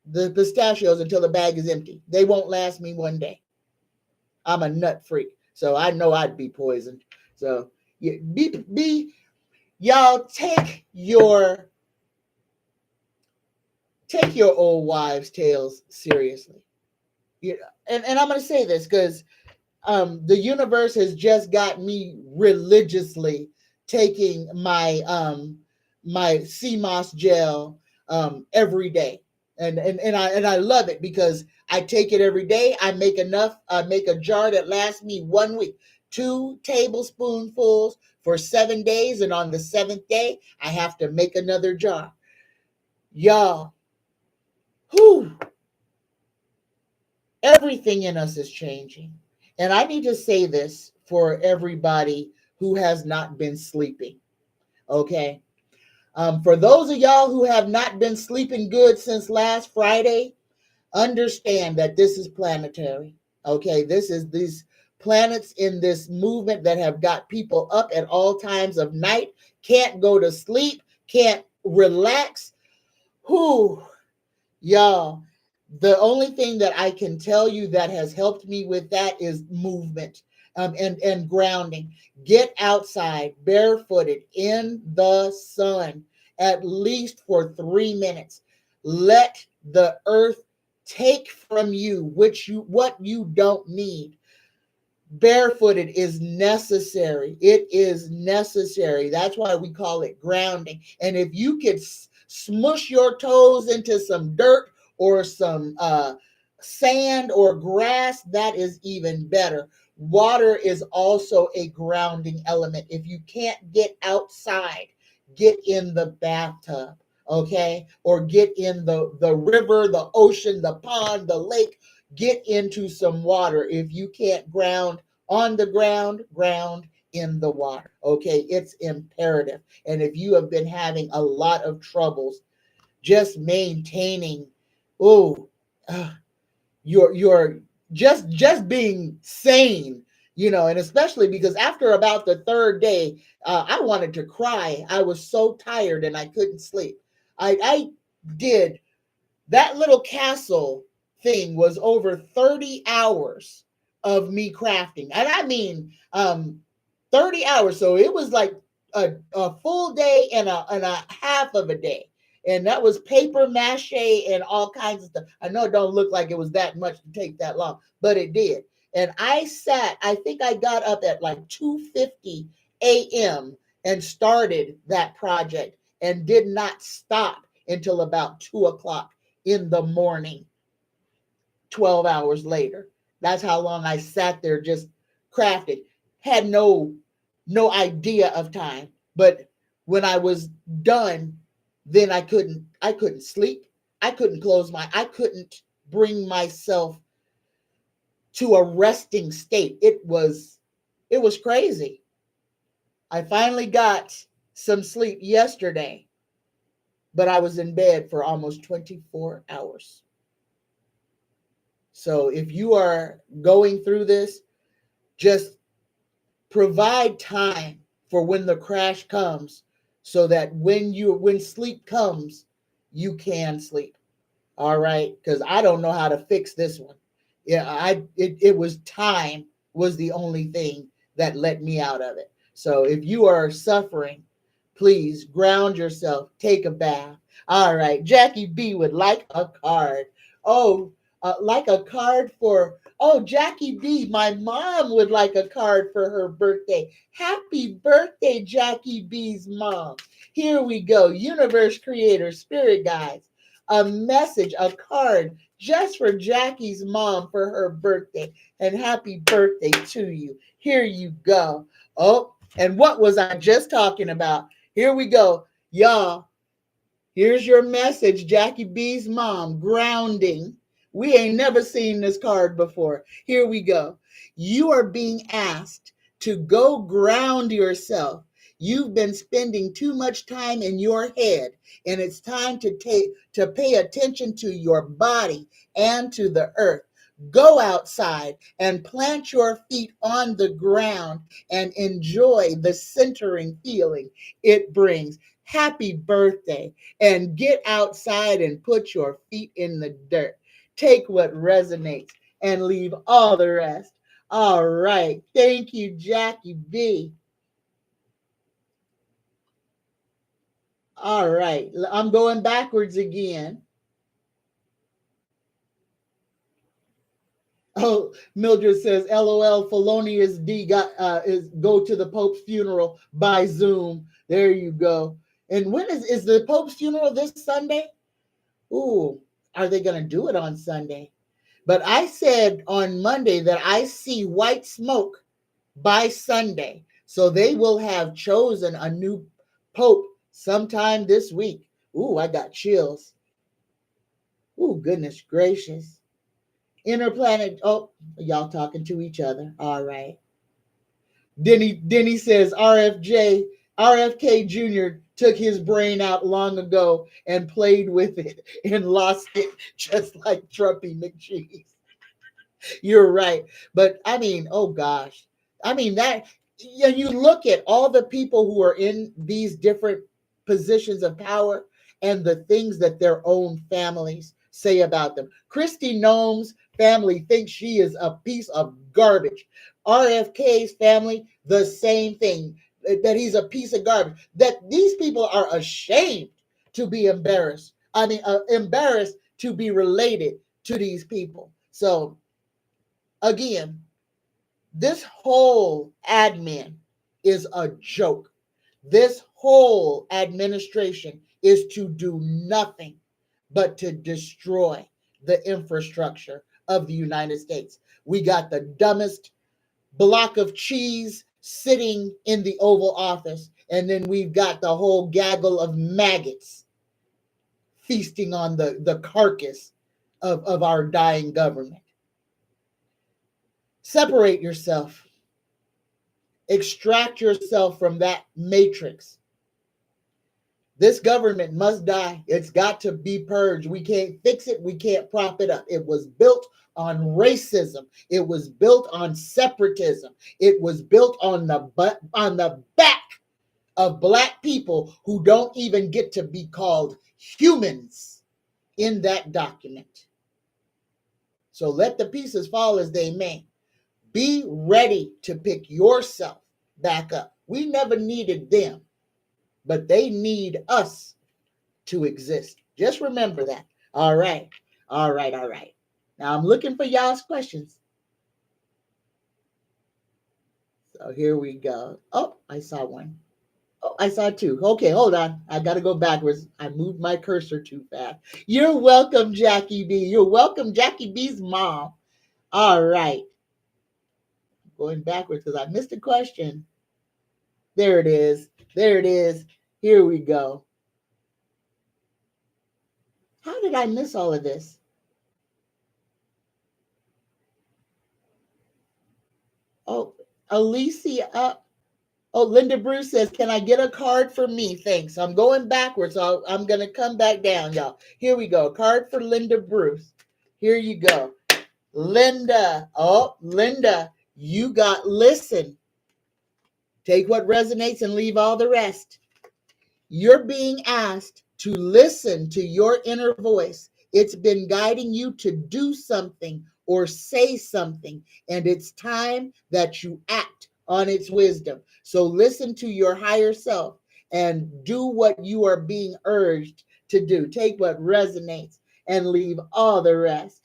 the pistachios until the bag is empty. They won't last me one day. I'm a nut freak, so I know I'd be poisoned. So y'all take your old wives' tales seriously. And I'm gonna say this because the universe has just got me religiously taking my CMOS gel every day, and I love it because I take it every day. I make enough. I make a jar that lasts me 1 week. 2 tablespoonfuls for 7 days, and on the 7th day, I have to make another jar. Y'all, whew, everything in us is changing. And I need to say this for everybody who has not been sleeping. Okay. For those of y'all who have not been sleeping good since last Friday, understand that this is planetary. Okay. This is these planets in this movement that have got people up at all times of night, can't go to sleep, can't relax. Whew, y'all. The only thing that I can tell you that has helped me with that is movement and grounding. Get outside barefooted in the sun at least for 3 minutes. Let the earth take from you what you don't need. Barefooted is necessary. It is necessary. That's why we call it grounding. And if you could smush your toes into some dirt or some sand or grass, that is even better. Water is also a grounding element. If you can't get outside, get in the bathtub, okay? Or get in the river, the ocean, the pond, the lake. Get into some water. If you can't ground on the ground, ground in the water, okay? It's imperative. And if you have been having a lot of troubles just maintaining, oh, you're just being sane, and especially because after about the 3rd day, I wanted to cry. I was so tired and I couldn't sleep. I did that little castle thing was over 30 hours of me crafting, and I mean 30 hours. So it was like a full day and a half of a day. And that was paper mache and all kinds of stuff. I know it don't look like it was that much to take that long, but it did. And I think I got up at like 2:50 a.m. and started that project and did not stop until about 2 o'clock in the morning, 12 hours later. That's how long I sat there just crafting. Had no idea of time. But when I was done, then I couldn't sleep. I couldn't bring myself to a resting state. It was crazy. I finally got some sleep yesterday, but I was in bed for almost 24 hours. So if you are going through this, just provide time for when the crash comes so that when sleep comes, you can sleep. All right? Because I don't know how to fix this one. Yeah, it was time was the only thing that let me out of it. So if you are suffering, please ground yourself, take a bath. All right, Jackie B would like a card. Oh, like a card for, oh, Jackie B, my mom would like a card for her birthday. Happy birthday, Jackie B's mom. Here we go. Universe creator, spirit guides, a message, a card just for Jackie's mom for her birthday. And happy birthday to you. Here you go. Oh, and what was I just talking about? Here we go. Y'all, here's your message, Jackie B's mom, grounding. We ain't never seen this card before. Here we go. You are being asked to go ground yourself. You've been spending too much time in your head, and it's time to pay attention to your body and to the earth. Go outside and plant your feet on the ground and enjoy the centering feeling it brings. Happy birthday, and get outside and put your feet in the dirt. Take what resonates and leave all the rest. All right. Thank you, Jackie B. All right. I'm going backwards again. Oh, Mildred says, LOL, Felonious D got is go to the Pope's funeral by Zoom. There you go. And when is the Pope's funeral this Sunday? Ooh, are they going to do it on Sunday? But I said on Monday that I see white smoke by Sunday. So they will have chosen a new Pope sometime this week. Ooh, I got chills. Ooh, goodness gracious. Interplanet. Oh, y'all talking to each other. All right. Denny says RFK Jr. took his brain out long ago and played with it and lost it just like Trumpy McCheese. You're right. But I mean, oh gosh. I mean, that you look at all the people who are in these different positions of power and the things that their own families say about them. Christy Noem's family thinks she is a piece of garbage. RFK's family, the same thing, that he's a piece of garbage. That these people are ashamed to be embarrassed. I mean, embarrassed to be related to these people. So, again, this whole admin is a joke. This whole administration is to do nothing but to destroy the infrastructure of the United States. We got the dumbest block of cheese sitting in the Oval Office, and then we've got the whole gaggle of maggots feasting on the carcass of our dying government. Separate yourself. Extract yourself from that matrix. This government must die. It's got to be purged. We can't fix it. We can't prop it up. It was built on racism. It was built on separatism. It was built on the back of Black people who don't even get to be called humans in that document. So let the pieces fall as they may. Be ready to pick yourself back up. We never needed them, but they need us to exist. Just remember that. All right. All right. All right. Now I'm looking for y'all's questions. So here we go. Oh, I saw one. Oh, I saw two. Okay, hold on. I got to go backwards. I moved my cursor too fast. You're welcome, Jackie B. You're welcome, Jackie B's mom. All right. Going backwards because I missed a question. There it is. There it is. Here we go. How did I miss all of this? Oh, Alicia. Oh, Linda Bruce says, can I get a card for me? Thanks. I'm going backwards, so I'm going to come back down, y'all. Here we go. Card for Linda Bruce. Here you go. Linda. Oh, Linda, you got listen. Take what resonates and leave all the rest. You're being asked to listen to your inner voice. It's been guiding you to do something or say something, and it's time that you act on its wisdom. So listen to your higher self and do what you are being urged to do. Take what resonates and leave all the rest.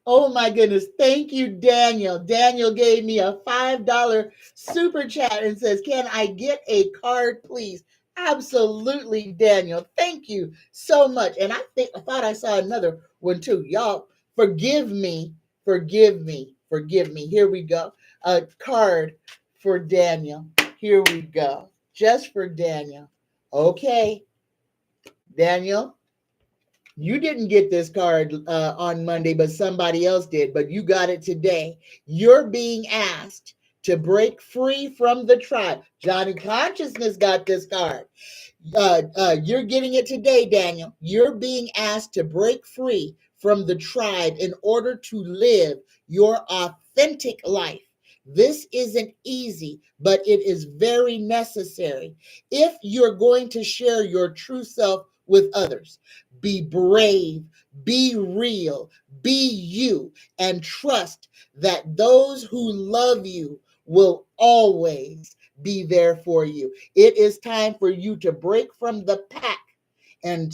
Oh my goodness. Thank you, Daniel. Daniel gave me a $5 super chat and says, can I get a card, please? Absolutely, Daniel. Thank you so much. And I thought I saw another one too. Y'all, forgive me Forgive me. Here we go. A card for Daniel. Here we go. Just for Daniel. Okay, Daniel, you didn't get this card on Monday, but somebody else did, but you got it today. You're being asked to break free from the tribe. Johnny Consciousness got this card. You're getting it today, Daniel. You're being asked to break free from the tribe in order to live your authentic life. This isn't easy, but it is very necessary if you're going to share your true self with others. Be brave, be real, be you, and trust that those who love you will always be there for you. It is time for you to break from the pack and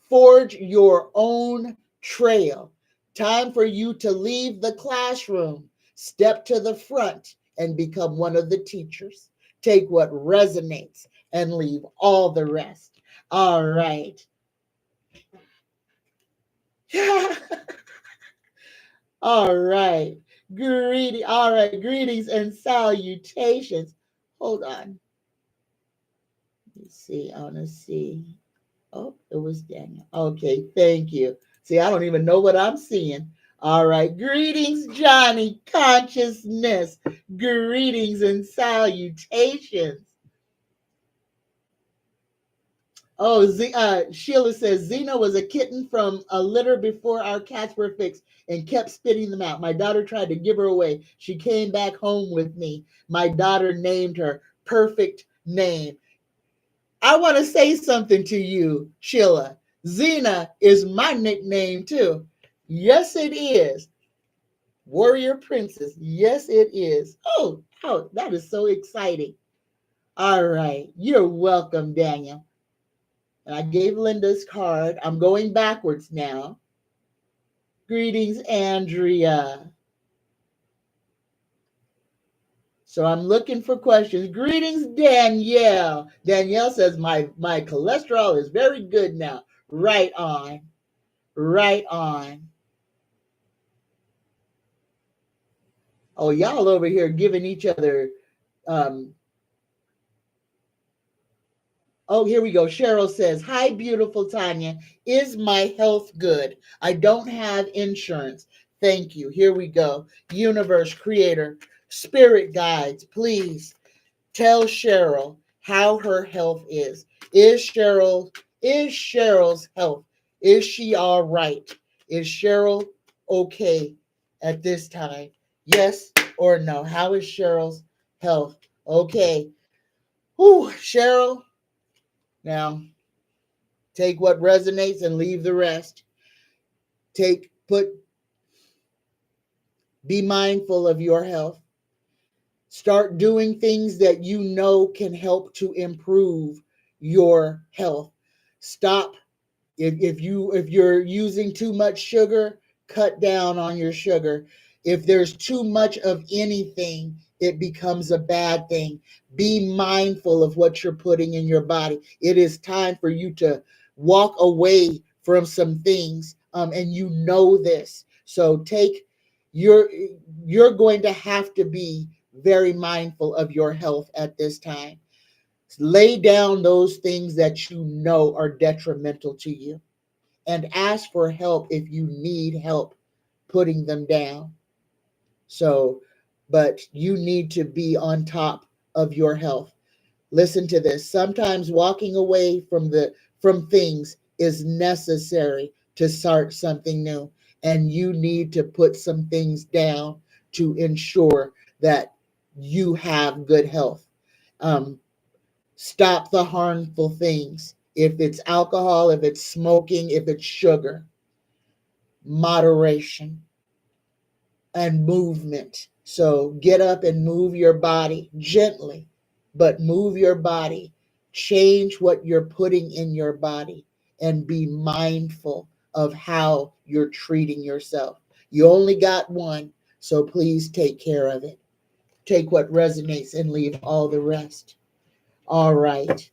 forge your own trail. Time for you to leave the classroom, step to the front, and become one of the teachers. Take what resonates and leave all the rest. All right. All right. Greetings and salutations. Hold on. Let's see. I want to see. Oh, it was Daniel. Okay, thank you. See, I don't even know what I'm seeing. All right. Greetings, Johnny Consciousness. Greetings and salutations. Oh, Sheila says, Zena was a kitten from a litter before our cats were fixed and kept spitting them out. My daughter tried to give her away. She came back home with me. My daughter named her perfect name. I want to say something to you, Sheila. Zena is my nickname too. Yes, it is. Warrior Princess. Yes, it is. Oh, that is so exciting. All right. You're welcome, Daniel. And I gave Linda's card. I'm going backwards now. Greetings, Andrea. So I'm looking for questions. Greetings, Danielle. Danielle says my cholesterol is very good now. Right on. Right on. Oh, y'all over here giving each other. Oh, here we go. Cheryl says, hi, beautiful Tanya. Is my health good? I don't have insurance. Thank you. Here we go. Universe, creator, spirit guides, please tell Cheryl how her health is. Is Cheryl's health? Is she all right? Is Cheryl okay at this time? Yes or no? How is Cheryl's health? Okay. Whew, Cheryl. Now, take what resonates and leave the rest. Be mindful of your health. Start doing things that you know can help to improve your health. Stop. If you're using too much sugar, cut down on your sugar. If there's too much of anything, it becomes a bad thing. Be mindful of what you're putting in your body. It is time for you to walk away from some things, and you know this. So you're going to have to be very mindful of your health at this time. Lay down those things that you know are detrimental to you and ask for help if you need help putting them down. So, but you need to be on top of your health. Listen to this. Sometimes walking away from things is necessary to start something new, and you need to put some things down to ensure that you have good health. Stop the harmful things. If it's alcohol, if it's smoking, if it's sugar, moderation and movement. So get up and move your body gently, but move your body. Change what you're putting in your body and be mindful of how you're treating yourself. You only got one, so please take care of it. Take what resonates and leave all the rest. All right.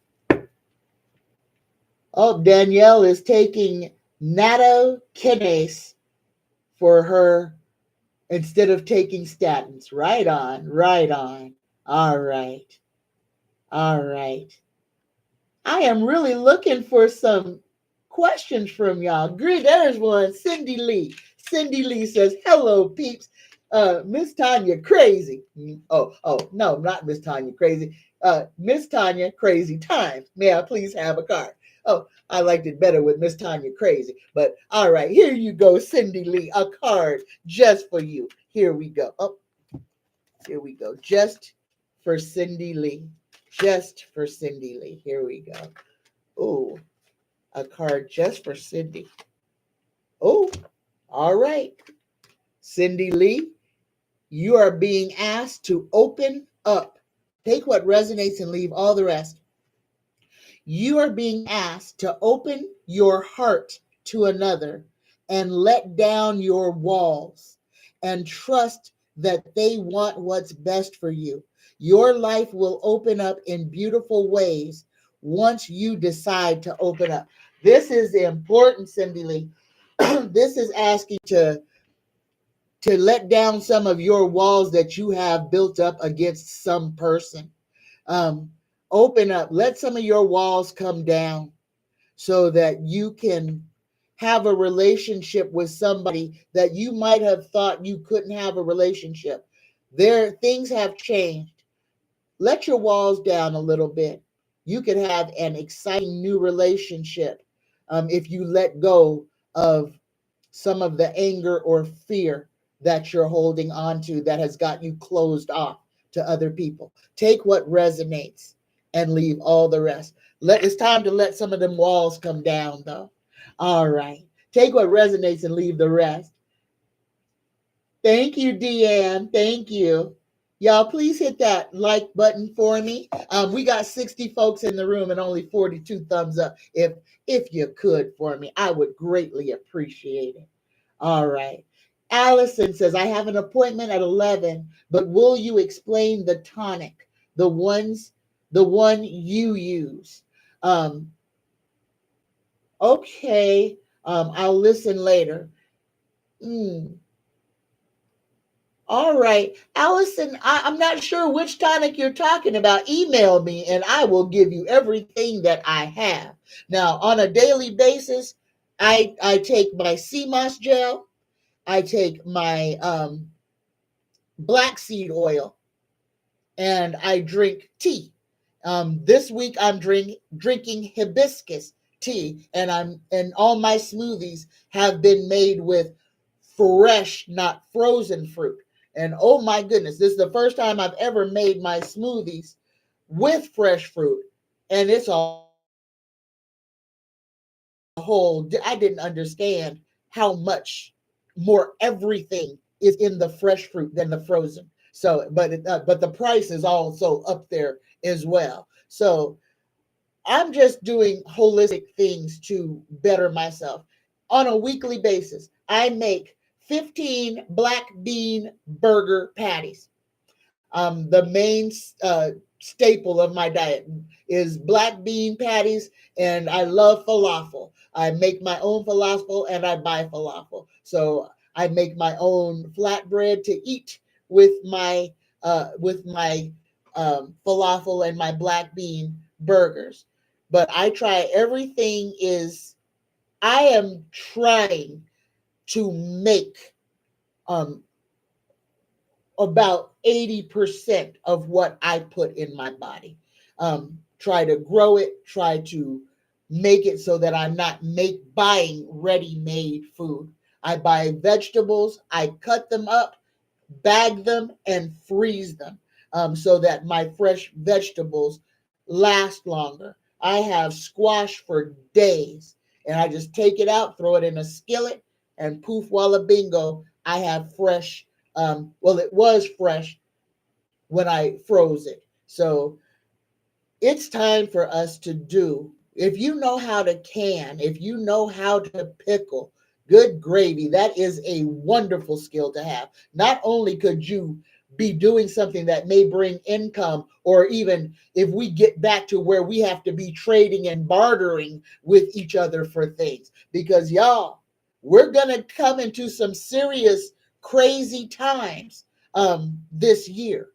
Oh, Danielle is taking nattokinase for her instead of taking statins. Right on, right on. All right, all right. I am really looking for some questions from y'all. Great, there's one. Cindy Lee. Cindy Lee says, "Hello, peeps. Miss Tanya, crazy. No, not Miss Tanya, crazy. Miss Tanya, crazy times. May I please have a card?" Oh, I liked it better with Miss Tanya, crazy. But all right, here you go, Cindy Lee. A card just for you. Here we go. Oh, here we go. Just for Cindy Lee. Just for Cindy Lee. Here we go. Oh, a card just for Cindy. Oh, all right. Cindy Lee, you are being asked to open up. Take what resonates and leave all the rest. You are being asked to open your heart to another and let down your walls and trust that they want what's best for you. Your life will open up in beautiful ways once you decide to open up. This is important, Cindy Lee. This is asking to let down some of your walls that you have built up against some person. Um, Open up, let some of your walls come down so that you can have a relationship with somebody that you might have thought you couldn't have a relationship. There, things have changed. Let your walls down a little bit. You could have an exciting new relationship if you let go of some of the anger or fear that you're holding on to that has got you closed off to other people. Take what resonates and leave all the rest. It's time to let some of them walls come down, though. All right. Take what resonates and leave the rest. Thank you, Deanne. Thank you. Y'all, please hit that like button for me. We got 60 folks in the room and only 42 thumbs up. If you could for me, I would greatly appreciate it. All right. Allison says, "I have an appointment at 11, but will you explain the tonic, the one you use?" Okay. I'll listen later. Mm. All right. Allison, I'm not sure which tonic you're talking about. Email me and I will give you everything that I have. Now, on a daily basis, I take my sea moss gel, I take my black seed oil, and I drink tea. This week I'm drinking hibiscus tea, and all my smoothies have been made with fresh, not frozen fruit. And oh my goodness, this is the first time I've ever made my smoothies with fresh fruit, and it's a whole. I didn't understand how much more everything is in the fresh fruit than the frozen. So, but the price is also up there as well. So I'm just doing holistic things to better myself. On a weekly basis, I make 15 black bean burger patties. The main staple of my diet is black bean patties, and I love falafel. I make my own falafel and I buy falafel. So I make my own flatbread to eat with my falafel and my black bean burgers. But I try everything is I am trying to make um about 80% of what I put in my body. Try to grow it, try to make it so that I'm not buying ready-made food. I buy vegetables, I cut them up, bag them, and freeze them so that my fresh vegetables last longer. I have squash for days, and I just take it out, throw it in a skillet, and poof, walla bingo, I have fresh. Well, it was fresh when I froze it. So it's time for us to do. If you know how to can, if you know how to pickle, good gravy, that is a wonderful skill to have. Not only could you be doing something that may bring income, or even if we get back to where we have to be trading and bartering with each other for things, because y'all, we're going to come into some serious crazy times this year.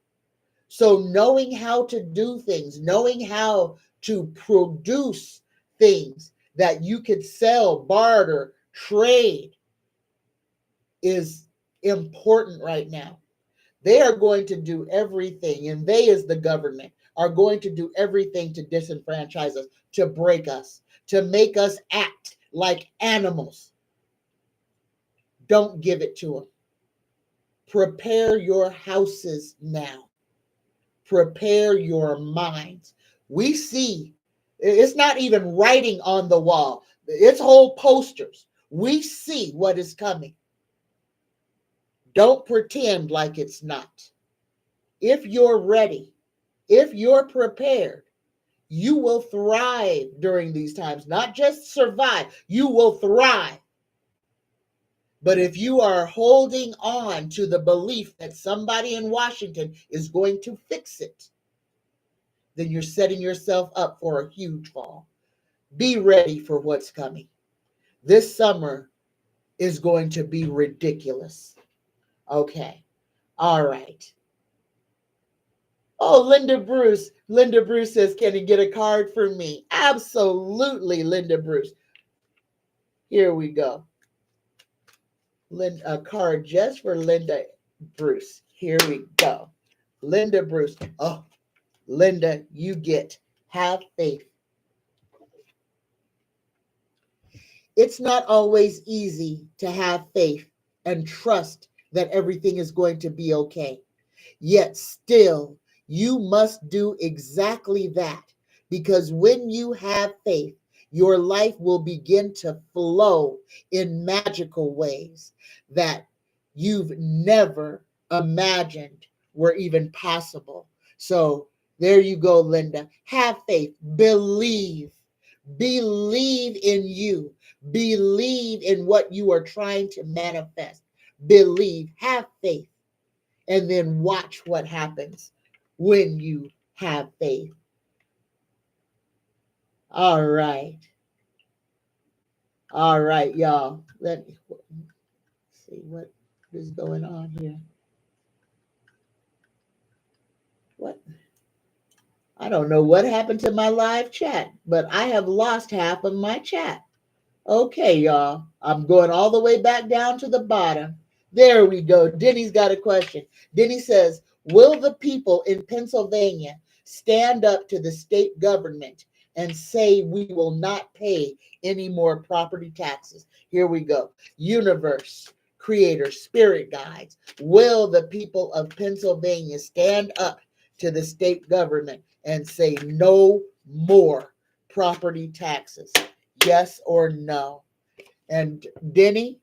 So knowing how to do things, knowing how to produce things that you could sell, barter, trade is important right now. They are going to do everything, and they, as the government, are going to do everything to disenfranchise us, to break us, to make us act like animals. Don't give it to them. Prepare your houses now. Prepare your minds. We see, it's not even writing on the wall, it's whole posters. We see what is coming. Don't pretend like it's not. If you're ready, if you're prepared, you will thrive during these times. Not just survive, you will thrive. But if you are holding on to the belief that somebody in Washington is going to fix it, then you're setting yourself up for a huge fall. Be ready for what's coming. This summer is going to be ridiculous. Okay. All right. Oh, Linda Bruce. Linda Bruce says, can you get a card for me? Absolutely, Linda Bruce. Here we go. A card just for Linda Bruce. Here we go. Linda Bruce. Oh, Linda, you get have faith. It's not always easy to have faith and trust that everything is going to be okay. Yet still, you must do exactly that, because when you have faith, your life will begin to flow in magical ways that you've never imagined were even possible. So there you go, Linda. Have faith. Believe. Believe in you. Believe in what you are trying to manifest. Believe. Have faith. And then watch what happens when you have faith. All right. All right, y'all. Let me see what is going on here. What? I don't know what happened to my live chat, but I have lost half of my chat. Okay, y'all. I'm going all the way back down to the bottom. There we go. Denny's got a question. Denny says, will the people in Pennsylvania stand up to the state government and say we will not pay any more property taxes? Here we go. Universe, creator, spirit guides. Will the people of Pennsylvania stand up to the state government and say no more property taxes? Yes or no? And Denny,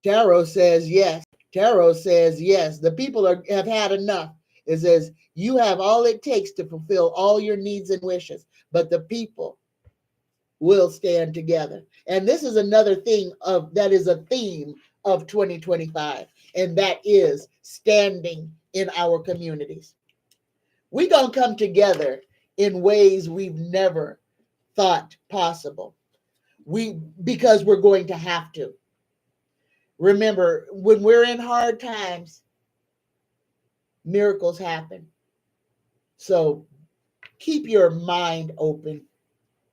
Tarot says yes. Tarot says yes. The people have had enough. It says you have all it takes to fulfill all your needs and wishes, but the people will stand together. And this is another thing that is a theme of 2025, and that is standing in our communities. We're going to come together in ways we've never thought possible. Because we're going to have to. Remember, when we're in hard times, miracles happen. So keep your mind open.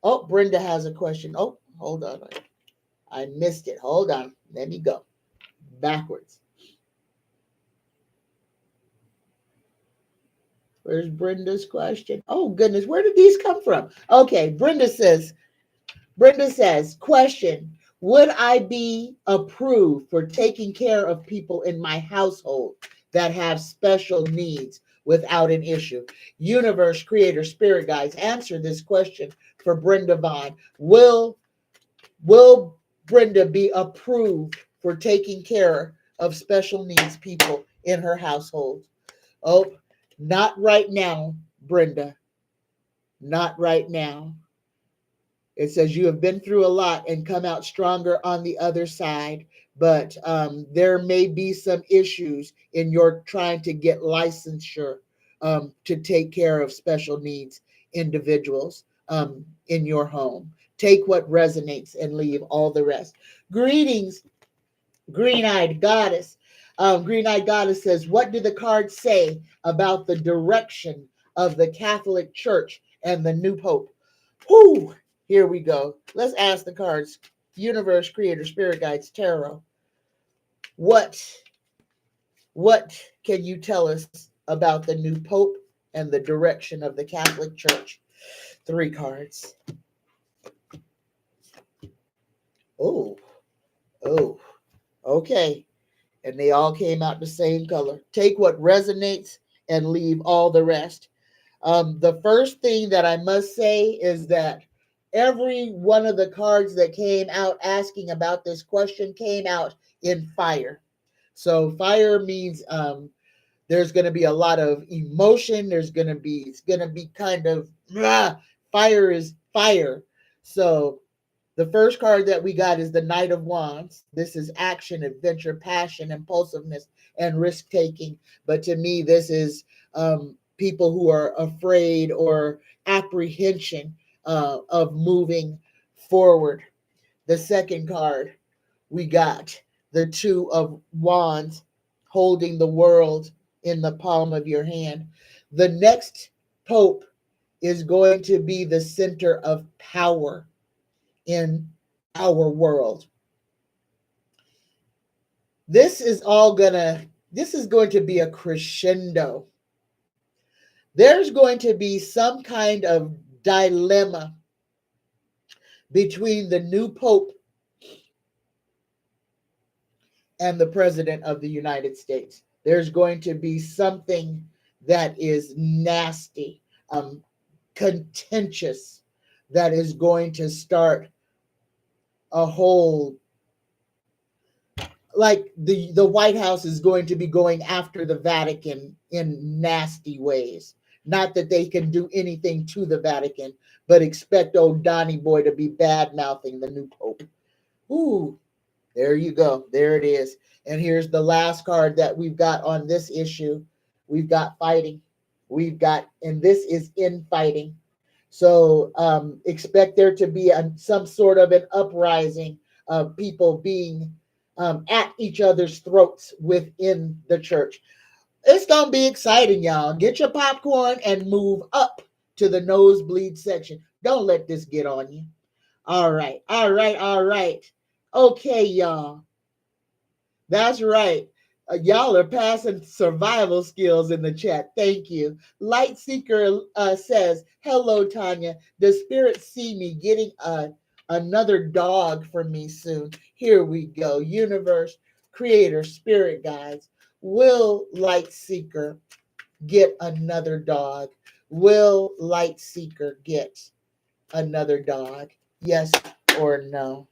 Oh, Brenda has a question. Oh, hold on. I missed it. Hold on. Let me go backwards. Where's Brenda's question? Oh, goodness. Where did these come from? Okay. Brenda says, question, would I be approved for taking care of people in my household that have special needs without an issue? Universe, creator, spirit guides, answer this question for Brenda Vaughn. Will Brenda be approved for taking care of special needs people in her household? Oh, not right now, Brenda. Not right now. It says you have been through a lot and come out stronger on the other side, but there may be some issues in your trying to get licensure to take care of special needs individuals in your home. Take what resonates and leave all the rest. Greetings, green-eyed goddess. Green Eyed Goddess says, what do the cards say about the direction of the Catholic Church and the new Pope? Whoo! Here we go. Let's ask the cards. Universe, Creator, Spirit Guides, Tarot. What can you tell us about the new Pope and the direction of the Catholic Church? 3 cards. Oh, okay. And they all came out the same color. Take what resonates and leave all the rest. The first thing that I must say is that every one of the cards that came out asking about this question came out in fire. So fire means there's going to be a lot of emotion. It's going to be kind of fire is fire. So the first card that we got is the Knight of Wands. This is action, adventure, passion, impulsiveness, and risk taking. But to me, this is people who are afraid or apprehension of moving forward. The second card, we got the Two of Wands, holding the world in the palm of your hand. The next Pope is going to be the center of power in our world. This is going to be a crescendo. There's going to be some kind of dilemma between the new Pope and the President of the United States. There's going to be something that is nasty, contentious, that is going to start a whole, like the White House is going to be going after the Vatican in nasty ways. Not that they can do anything to the Vatican, but expect old Donny Boy to be bad mouthing the new Pope. Ooh, there you go. There it is. And here's the last card that we've got on this issue. We've got fighting. And this is infighting. So expect there to be some sort of an uprising of people being at each other's throats within the church. It's going to be exciting, y'all. Get your popcorn and move up to the nosebleed section. Don't let this get on you. All right. Okay, y'all. That's right. Y'all are passing survival skills in the chat. Thank you. Light Seeker says, hello, Tanya. Does Spirit see me getting another dog for me soon? Here we go. Universe, Creator, Spirit Guides. Will Light Seeker get another dog? Will Light Seeker get another dog? Yes or no?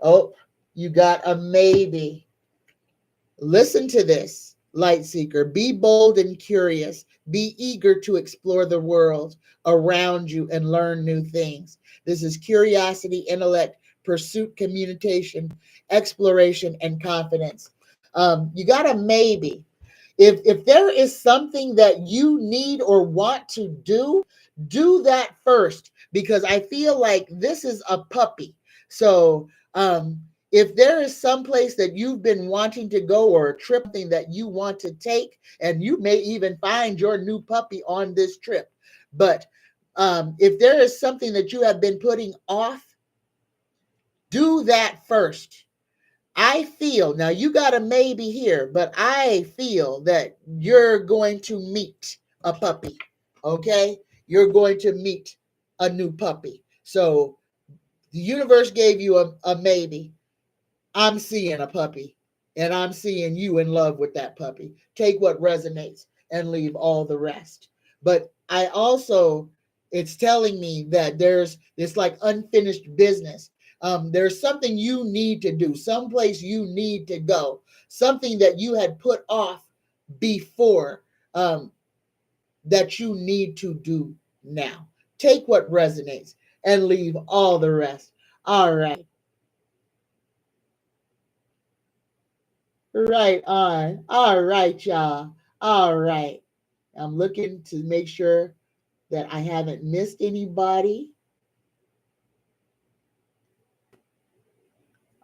Oh, you got a maybe. Listen to this, Light Seeker. Be bold and curious. Be eager to explore the world around you and learn new things. This is curiosity, intellect, pursuit, communication, exploration, and confidence. You got a maybe. If there is something that you need or want to do that first, because I feel like this is a puppy. So if there is some place that you've been wanting to go or a trip that you want to take, and you may even find your new puppy on this trip, but if there is something that you have been putting off, do that first. I feel, now you got a maybe here, but I feel that you're going to meet a puppy, okay? You're going to meet a new puppy. So the universe gave you a maybe. I'm seeing a puppy, and I'm seeing you in love with that puppy. Take what resonates and leave all the rest. But I also, it's telling me that there's this like unfinished business. There's something you need to do, someplace you need to go, something that you had put off before, that you need to do now. Take what resonates and leave all the rest. All right. Right on. All right, y'all. All right. I'm looking to make sure that I haven't missed anybody.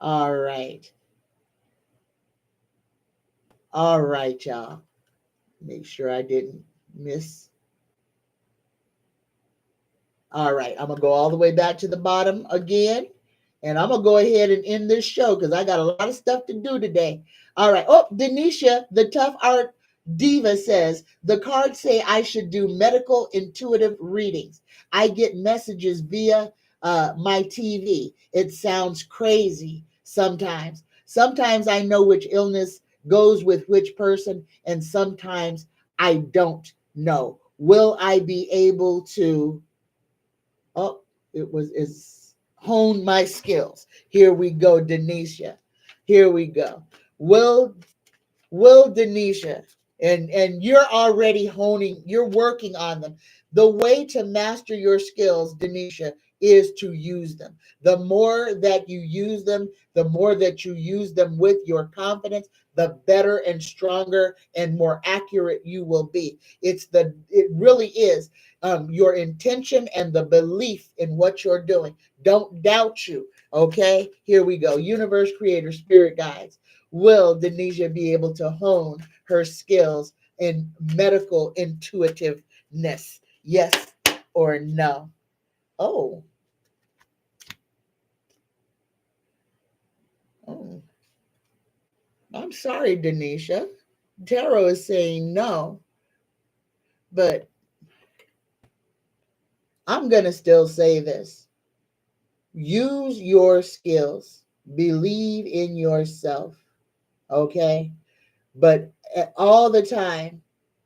All right. All right, y'all. Make sure I didn't miss. All right, I'm going to go all the way back to the bottom again. And I'm going to go ahead and end this show because I got a lot of stuff to do today. All right. Oh, Denisha, the tough art diva says, the cards say I should do medical intuitive readings. I get messages via my TV. It sounds crazy sometimes. Sometimes I know which illness goes with which person, and sometimes I don't know. Will I be able to? Oh, is hone my skills. Here we go, Denisha. Here we go. Will Denisha, and you're already honing, you're working on them. The way to master your skills, Denisha, is to use them. The more that you use them, the more that you use them with your confidence, the better and stronger and more accurate you will be. It really is your intention and the belief in what you're doing. Don't doubt you. Okay, here we go. Universe, creator, spirit guides. Will Denisha be able to hone her skills in medical intuitiveness? Yes or no? Oh, oh. I'm sorry, Denisha. Tarot is saying no, but I'm going to still say this. Use your skills. Believe in yourself. Okay? But all the time,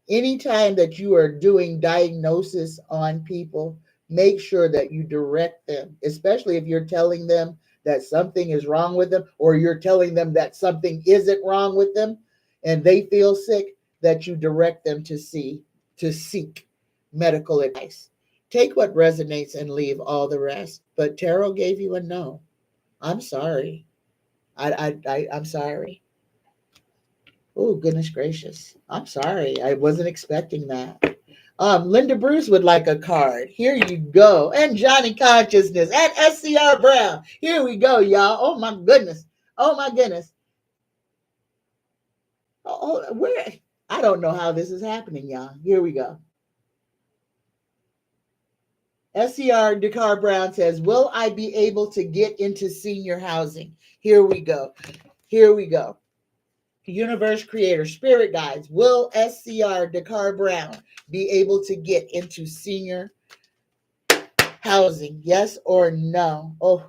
anytime that you are doing diagnosis on people, make sure that you direct them, especially if you're telling them that something is wrong with them, or you're telling them that something isn't wrong with them and they feel sick, that you direct them to seek medical advice. Take what resonates and leave all the rest. But tarot gave you a no. I'm sorry. I'm sorry. Oh, goodness gracious. I'm sorry. I wasn't expecting that. Linda Bruce would like a card. Here you go. And Johnny Consciousness and SCR Brown. Here we go, y'all. Oh, my goodness. Oh, my goodness. Where? I don't know how this is happening, y'all. Here we go. SCR Dakar Brown says, will I be able to get into senior housing? Here we go. Here we go. Universe creator, spirit guides, will SCR Dakar Brown be able to get into senior housing? Yes or no? Oh,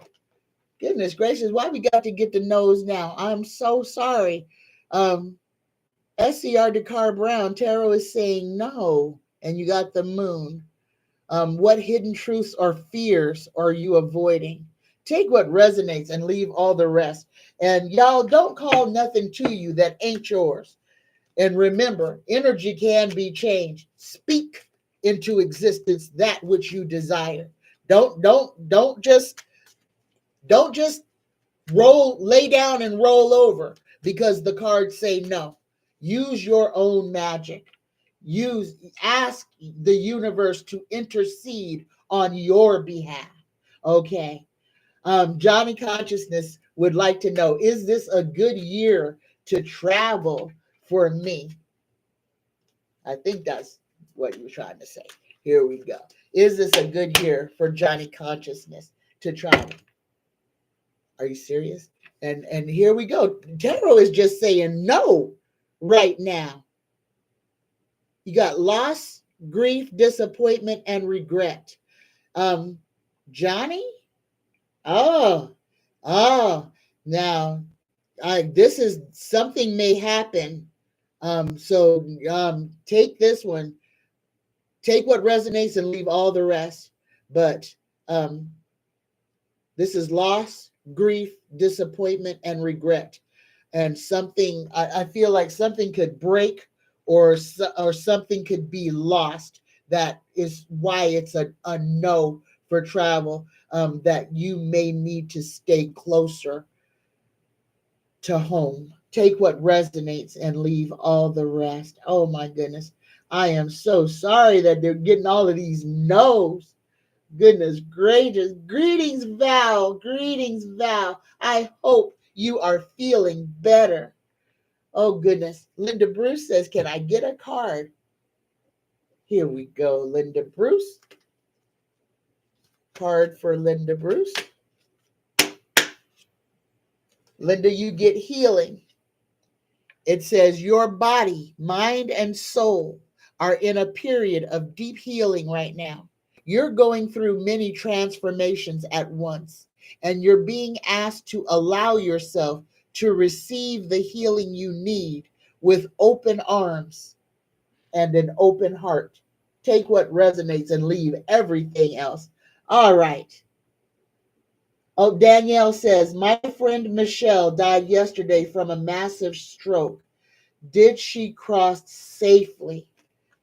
goodness gracious, why we got to get the no's now? I'm so sorry. SCR Dakar Brown, tarot is saying no, and you got the moon. What hidden truths or fears are you avoiding? Take what resonates and leave all the rest. And y'all, don't call nothing to you that ain't yours. And remember, energy can be changed. Speak into existence that which you desire. Don't just lay down and roll over because the cards say no. Use your own magic. Ask the universe to intercede on your behalf. Okay. Johnny Consciousness would like to know, is this a good year to travel for me? I think that's what you were trying to say. Here we go. Is this a good year for Johnny Consciousness to travel? Are you serious? And here we go. Tarot is just saying no right now. You got loss, grief, disappointment, and regret. Johnny? Oh, now this is something may happen. So take this one. Take what resonates and leave all the rest. But this is loss, grief, disappointment, and regret. And something, I feel like something could break or something could be lost. That is why it's a no for travel, that you may need to stay closer to home. Take what resonates and leave all the rest. Oh my goodness. I am so sorry that they're getting all of these no's. Goodness gracious. Greetings, Val. Greetings, Val. I hope you are feeling better. Oh, goodness. Linda Bruce says, can I get a card? Here we go, Linda Bruce. Card for Linda Bruce. Linda, you get healing. It says your body, mind, and soul are in a period of deep healing right now. You're going through many transformations at once, and you're being asked to allow yourself to receive the healing you need with open arms and an open heart. Take what resonates and leave everything else. All right. Oh, Danielle says, my friend Michelle died yesterday from a massive stroke. Did she cross safely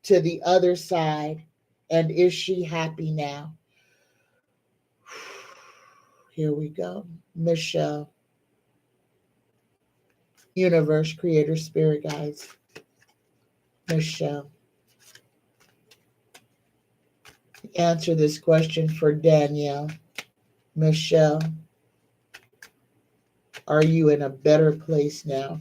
to the other side? And is she happy now? Here we go. Michelle, universe, creator, spirit guides. Michelle. Answer this question for Danielle. Michelle, are you in a better place now?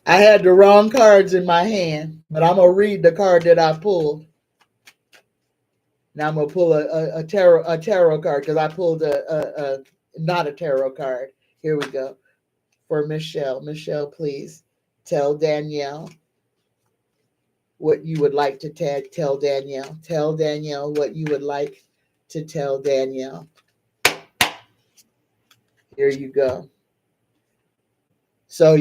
I had the wrong cards in my hand, but I'm going to read the card that I pulled. Now I'm going to pull a tarot card because I pulled not a tarot card. Here we go. For Michelle. Michelle, please tell Danielle what you would like to tell Danielle. Tell Danielle what you would like to tell Danielle. Here you go. So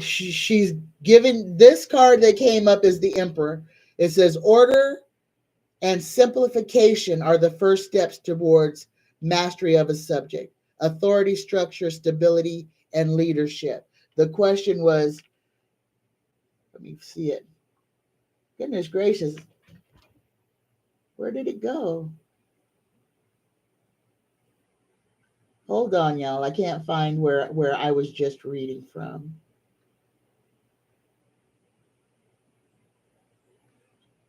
she's given this card that came up as the Emperor. It says order and simplification are the first steps towards mastery of a subject. Authority, structure, stability, and leadership. The question was, let me see it. Goodness gracious. Where did it go? Hold on, y'all. I can't find where I was just reading from.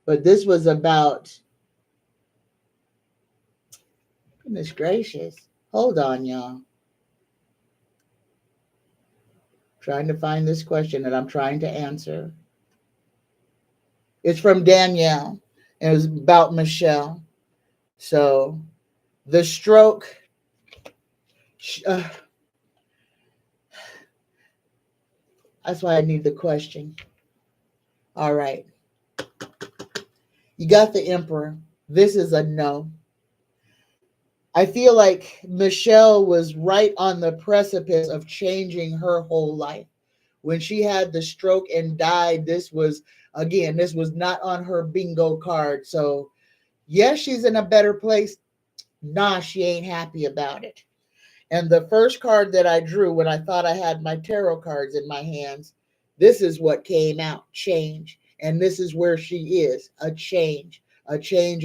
But this was about, goodness gracious. Hold on, y'all. Trying to find this question that I'm trying to answer. It's from Danielle. It was about Michelle. So the stroke. That's why I need the question. All right. You got the Emperor. This is a no. I feel like Michelle was right on the precipice of changing her whole life. When she had the stroke and died, this was not on her bingo card. So, yes, she's in a better place. Nah, she ain't happy about it. And the first card that I drew when I thought I had my tarot cards in my hands, this is what came out, change. And this is where she is, a change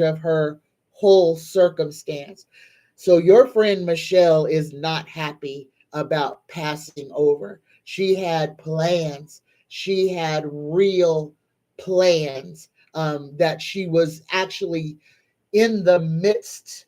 of her whole circumstance. So your friend Michelle is not happy about passing over. She had plans. She had real plans that she was actually in the midst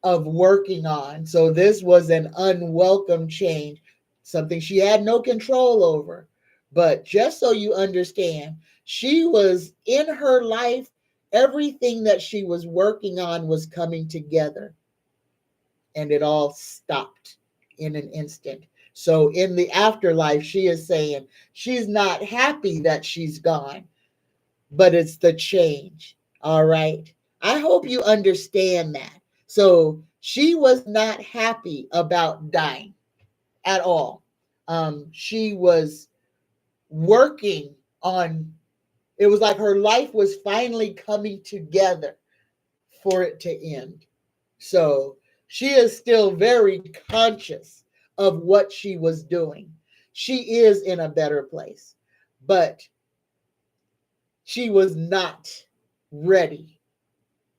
of working on. So this was an unwelcome change, something she had no control over. But just so you understand, she was in her life, everything that she was working on was coming together, and it all stopped in an instant. So in the afterlife, she is saying she's not happy that she's gone, but it's the change. All right. I hope you understand that. So she was not happy about dying at all. She was working on, it was like her life was finally coming together for it to end. So she is still very conscious of what she was doing. She is in a better place, but she was not ready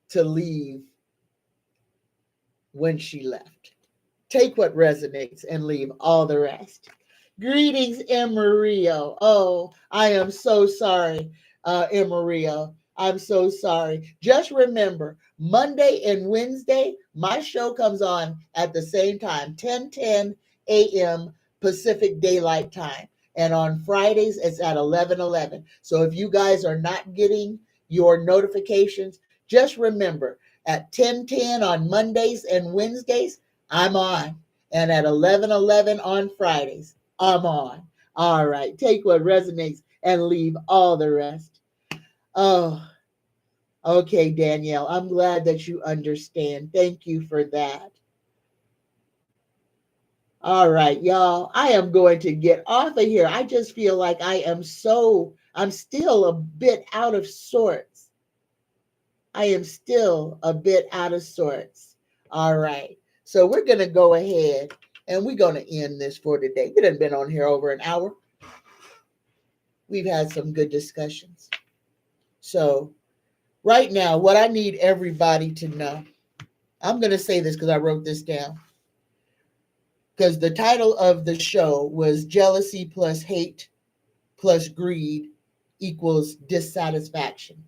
to leave when she left. Take what resonates and leave all the rest. Greetings, Emerio. Oh, I am so sorry. Maria. I'm so sorry. Just remember, Monday and Wednesday, my show comes on at the same time, 10:10 a.m. Pacific Daylight Time. And on Fridays, it's at 11:11. So if you guys are not getting your notifications, just remember, at 10:10 on Mondays and Wednesdays, I'm on. And at 11:11 on Fridays, I'm on. All right, take what resonates and leave all the rest. Oh, okay, Danielle. I'm glad that you understand. Thank you for that. All right, y'all. I am going to get off of here. I just feel like I'm still a bit out of sorts. I am still a bit out of sorts. All right. So we're going to go ahead and we're going to end this for today. We done been on here over an hour. We've had some good discussions. So right now, what I need everybody to know, I'm going to say this because I wrote this down. Because the title of the show was Jealousy plus Hate plus Greed equals Dissatisfaction.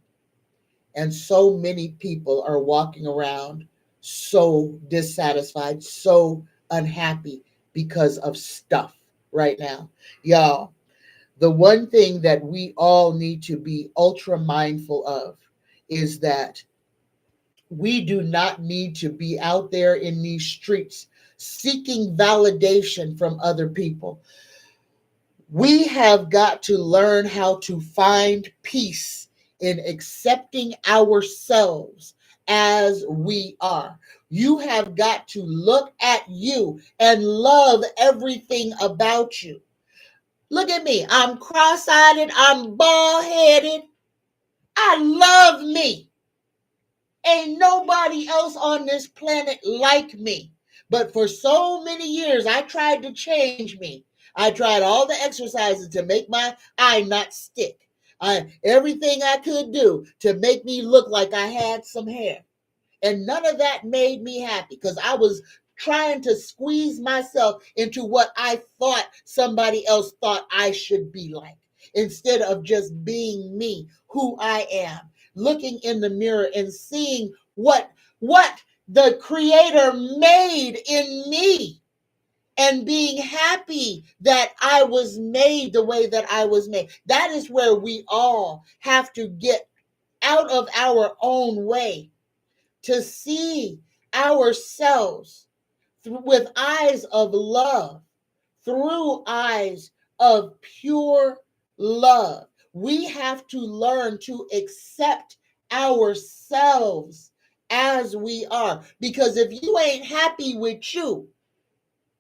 And so many people are walking around so dissatisfied, so unhappy because of stuff right now. Y'all, the one thing that we all need to be ultra mindful of is that we do not need to be out there in these streets seeking validation from other people. We have got to learn how to find peace in accepting ourselves as we are. You have got to look at you and love everything about you. Look at me. I'm cross-eyed. I'm bald-headed. I love me. Ain't nobody else on this planet like me. But for so many years, I tried to change me. I tried all the exercises to make my eye not stick. Everything I could do to make me look like I had some hair. And none of that made me happy because I was trying to squeeze myself into what I thought somebody else thought I should be like, instead of just being me, who I am, looking in the mirror and seeing what the Creator made in me, and being happy that I was made the way that I was made. That is where we all have to get out of our own way to see ourselves with eyes of love, through eyes of pure love. We have to learn to accept ourselves as we are. Because if you ain't happy with you,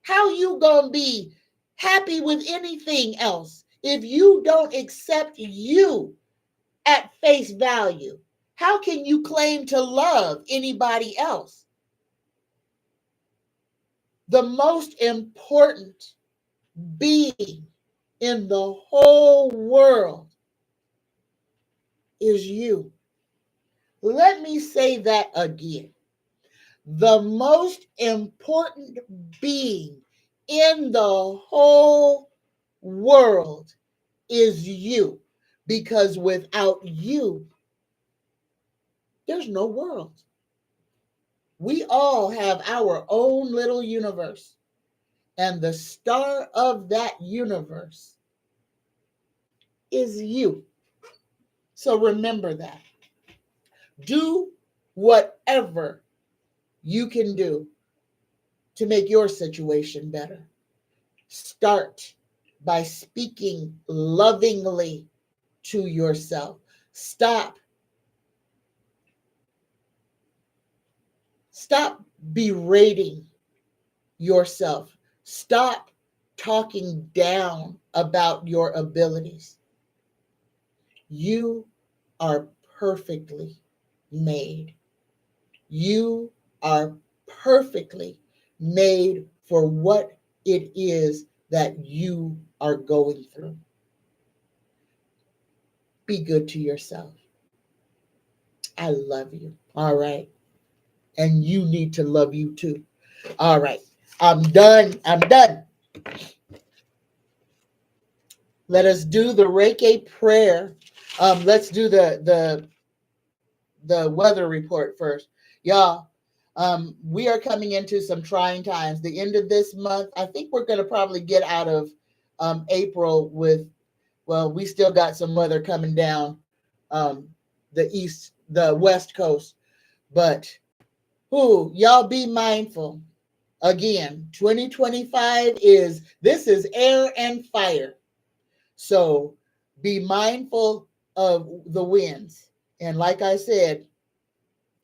how you gonna be happy with anything else if you don't accept you at face value? How can you claim to love anybody else? The most important being in the whole world is you. Let me say that again. The most important being in the whole world is you. Because without you, there's no world. We all have our own little universe. And the star of that universe is you. So remember that. Do whatever you can do to make your situation better. Start by speaking lovingly to yourself. Stop berating yourself. Stop talking down about your abilities. You are perfectly made. You are perfectly made for what it is that you are going through. Be good to yourself. I love you. All right. And you need to love you too. All right. I'm done. Let us do the Reiki prayer Let's do the weather report first. Y'all, we are coming into some trying times. The end of this month, I think we're going to probably get out of April with, well, we still got some weather coming down um, the West Coast. But who, y'all be mindful. Again, 2025 this is air and fire. So be mindful of the winds. And like I said,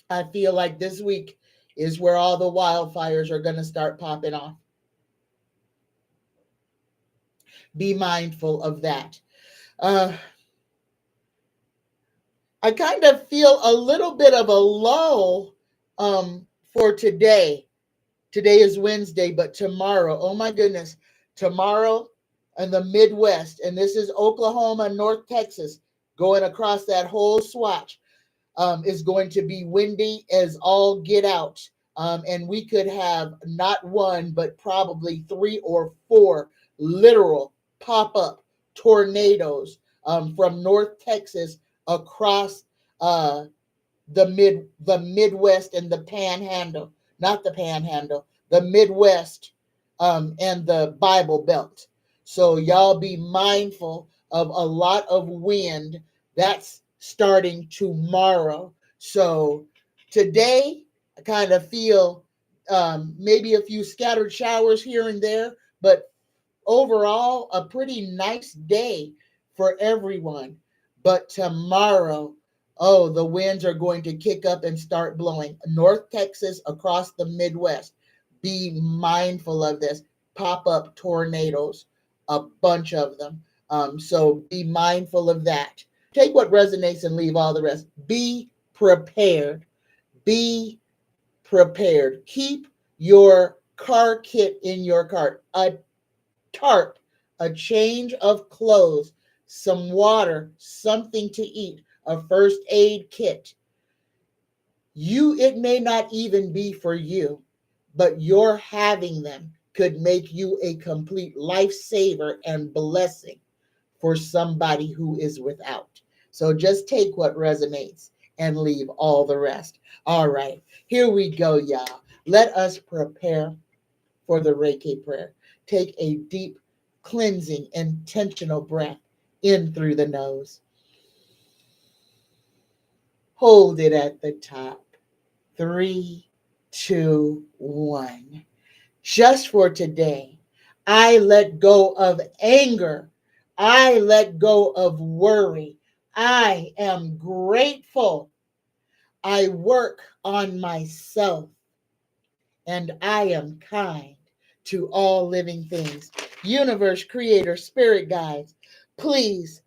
I feel like this week is where all the wildfires are going to start popping off. Be mindful of that. Uh, I kind of feel a little bit of a lull for today. Today is Wednesday, but tomorrow, oh my goodness, tomorrow in the Midwest, and this is Oklahoma, North Texas, going across that whole swatch. Is going to be windy as all get out. And we could have not one, but probably 3 or 4 literal pop up tornadoes from North Texas across the Midwest and the Panhandle, not the Panhandle, the Midwest and the Bible Belt. So y'all be mindful of a lot of wind that's starting tomorrow. So today, I kind of feel maybe a few scattered showers here and there, but overall, a pretty nice day for everyone. But tomorrow, oh, the winds are going to kick up and start blowing. North Texas across the Midwest. Be mindful of this. Pop up tornadoes, a bunch of them. So be mindful of that. Take what resonates and leave all the rest. Be prepared. Be prepared. Keep your car kit in your cart. A tarp, a change of clothes, some water, something to eat, a first aid kit. It may not even be for you, but your having them could make you a complete lifesaver and blessing for somebody who is without. So just take what resonates and leave all the rest. All right, here we go, y'all. Let us prepare for the Reiki prayer. Take a deep, cleansing, intentional breath in through the nose. Hold it at the top. 3, 2, 1. Just for today, I let go of anger. I let go of worry. I am grateful. I work on myself and I am kind to all living things. Universe, creator, spirit guides, please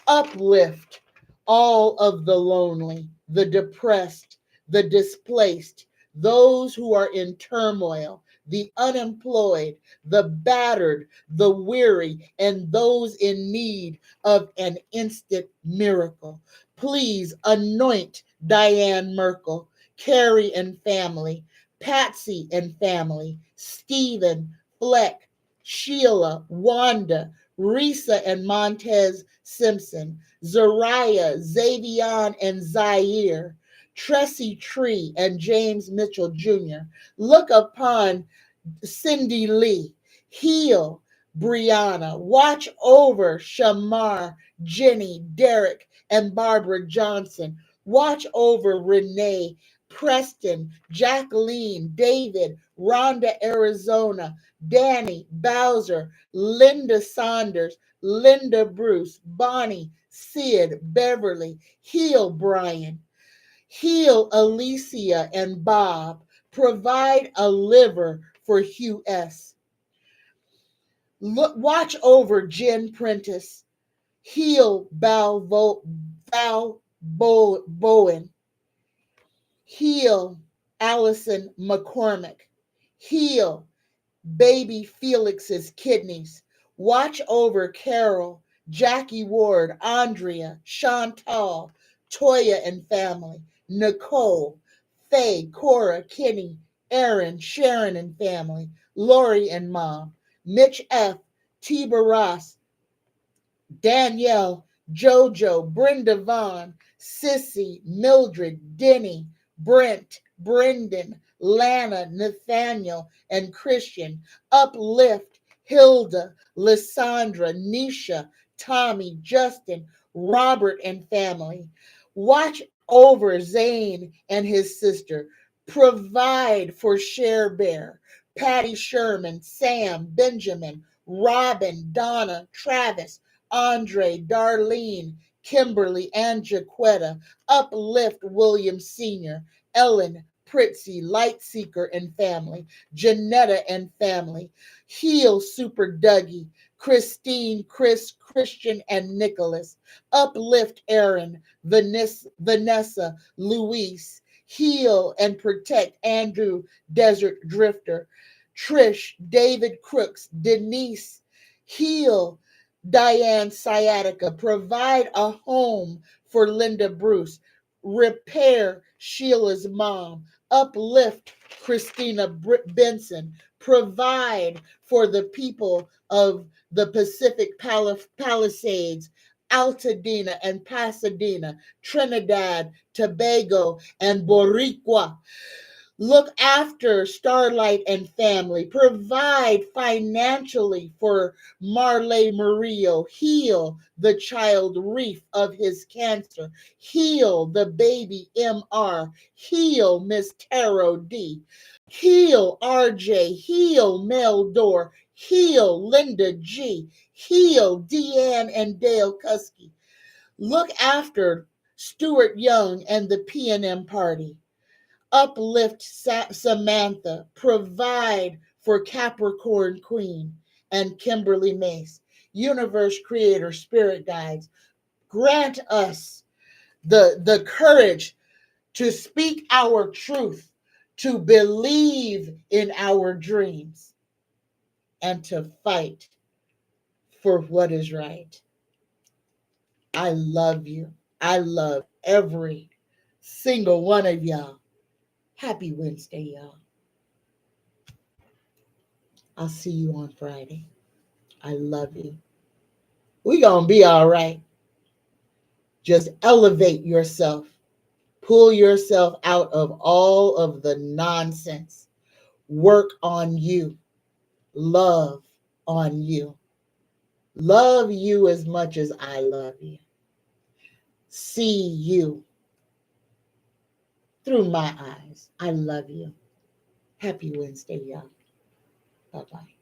uplift all of the lonely, the depressed, the displaced, those who are in turmoil, the unemployed, the battered, the weary, and those in need of an instant miracle. Please anoint Diane Merkel, Carrie and family, Patsy and family, Stephen, Fleck, Sheila, Wanda, Risa and Montez Simpson, Zariah, Xavion and Zaire, Tressie Tree and James Mitchell Jr. Look upon Cindy Lee, heal Brianna, watch over Shamar, Jenny, Derek, and Barbara Johnson. Watch over Renee, Preston, Jacqueline, David, Rhonda, Arizona, Danny, Bowser, Linda Saunders, Linda Bruce, Bonnie, Sid, Beverly, heal Brian, heal Alicia and Bob, provide a liver for Hugh S. Watch over Jen Prentice, heal Bowen, heal Allison McCormick, heal baby Felix's kidneys. Watch over Carol, Jackie Ward, Andrea, Chantal, Toya and family, Nicole, Faye, Cora, Kenny, Aaron, Sharon and family, Lori and mom, Mitch F., T. Barras, Danielle, Jojo, Brenda Vaughn, Sissy, Mildred, Denny, Brent, Brendan, Lana, Nathaniel, and Christian. Uplift, Hilda, Lysandra, Nisha, Tommy, Justin, Robert, and family. Watch over Zane and his sister. Provide for Share Bear, Patty Sherman, Sam, Benjamin, Robin, Donna, Travis, Andre, Darlene, Kimberly, and Jaquetta. Uplift William Sr., Ellen, Pritzy, Lightseeker and family, Janetta and family. Heal Super Dougie, Christine, Chris, Christian, and Nicholas. Uplift Aaron, Vanessa, Luis. Heal and protect Andrew, Desert Drifter. Trish, David Crooks, Denise. Heal Diane Sciatica. Provide a home for Linda Bruce. Repair Sheila's mom. Uplift Christina Benson. Provide for the people of the Pacific Palisades, Altadena and Pasadena, Trinidad, Tobago, and Boricua. Look after Starlight and family. Provide financially for Marley Murillo. Heal the child Reef of his cancer. Heal the baby MR. Heal Miss Taro D. Heal RJ. Heal Mel Dore. Heal Linda G. Heal Deanne and Dale Kuski. Look after Stuart Young and the P&M party. Uplift Samantha. Provide for Capricorn Queen and Kimberly Mace. Universe Creator Spirit Guides. Grant us the courage to speak our truth, to believe in our dreams, and to fight for what is right. I love you. I love every single one of y'all. Happy Wednesday, y'all. I'll see you on Friday. I love you. We're going to be all right. Just elevate yourself. Pull yourself out of all of the nonsense. Work on you. Love on you. Love you as much as I love you. See you through my eyes. I love you. Happy Wednesday, y'all. Bye-bye.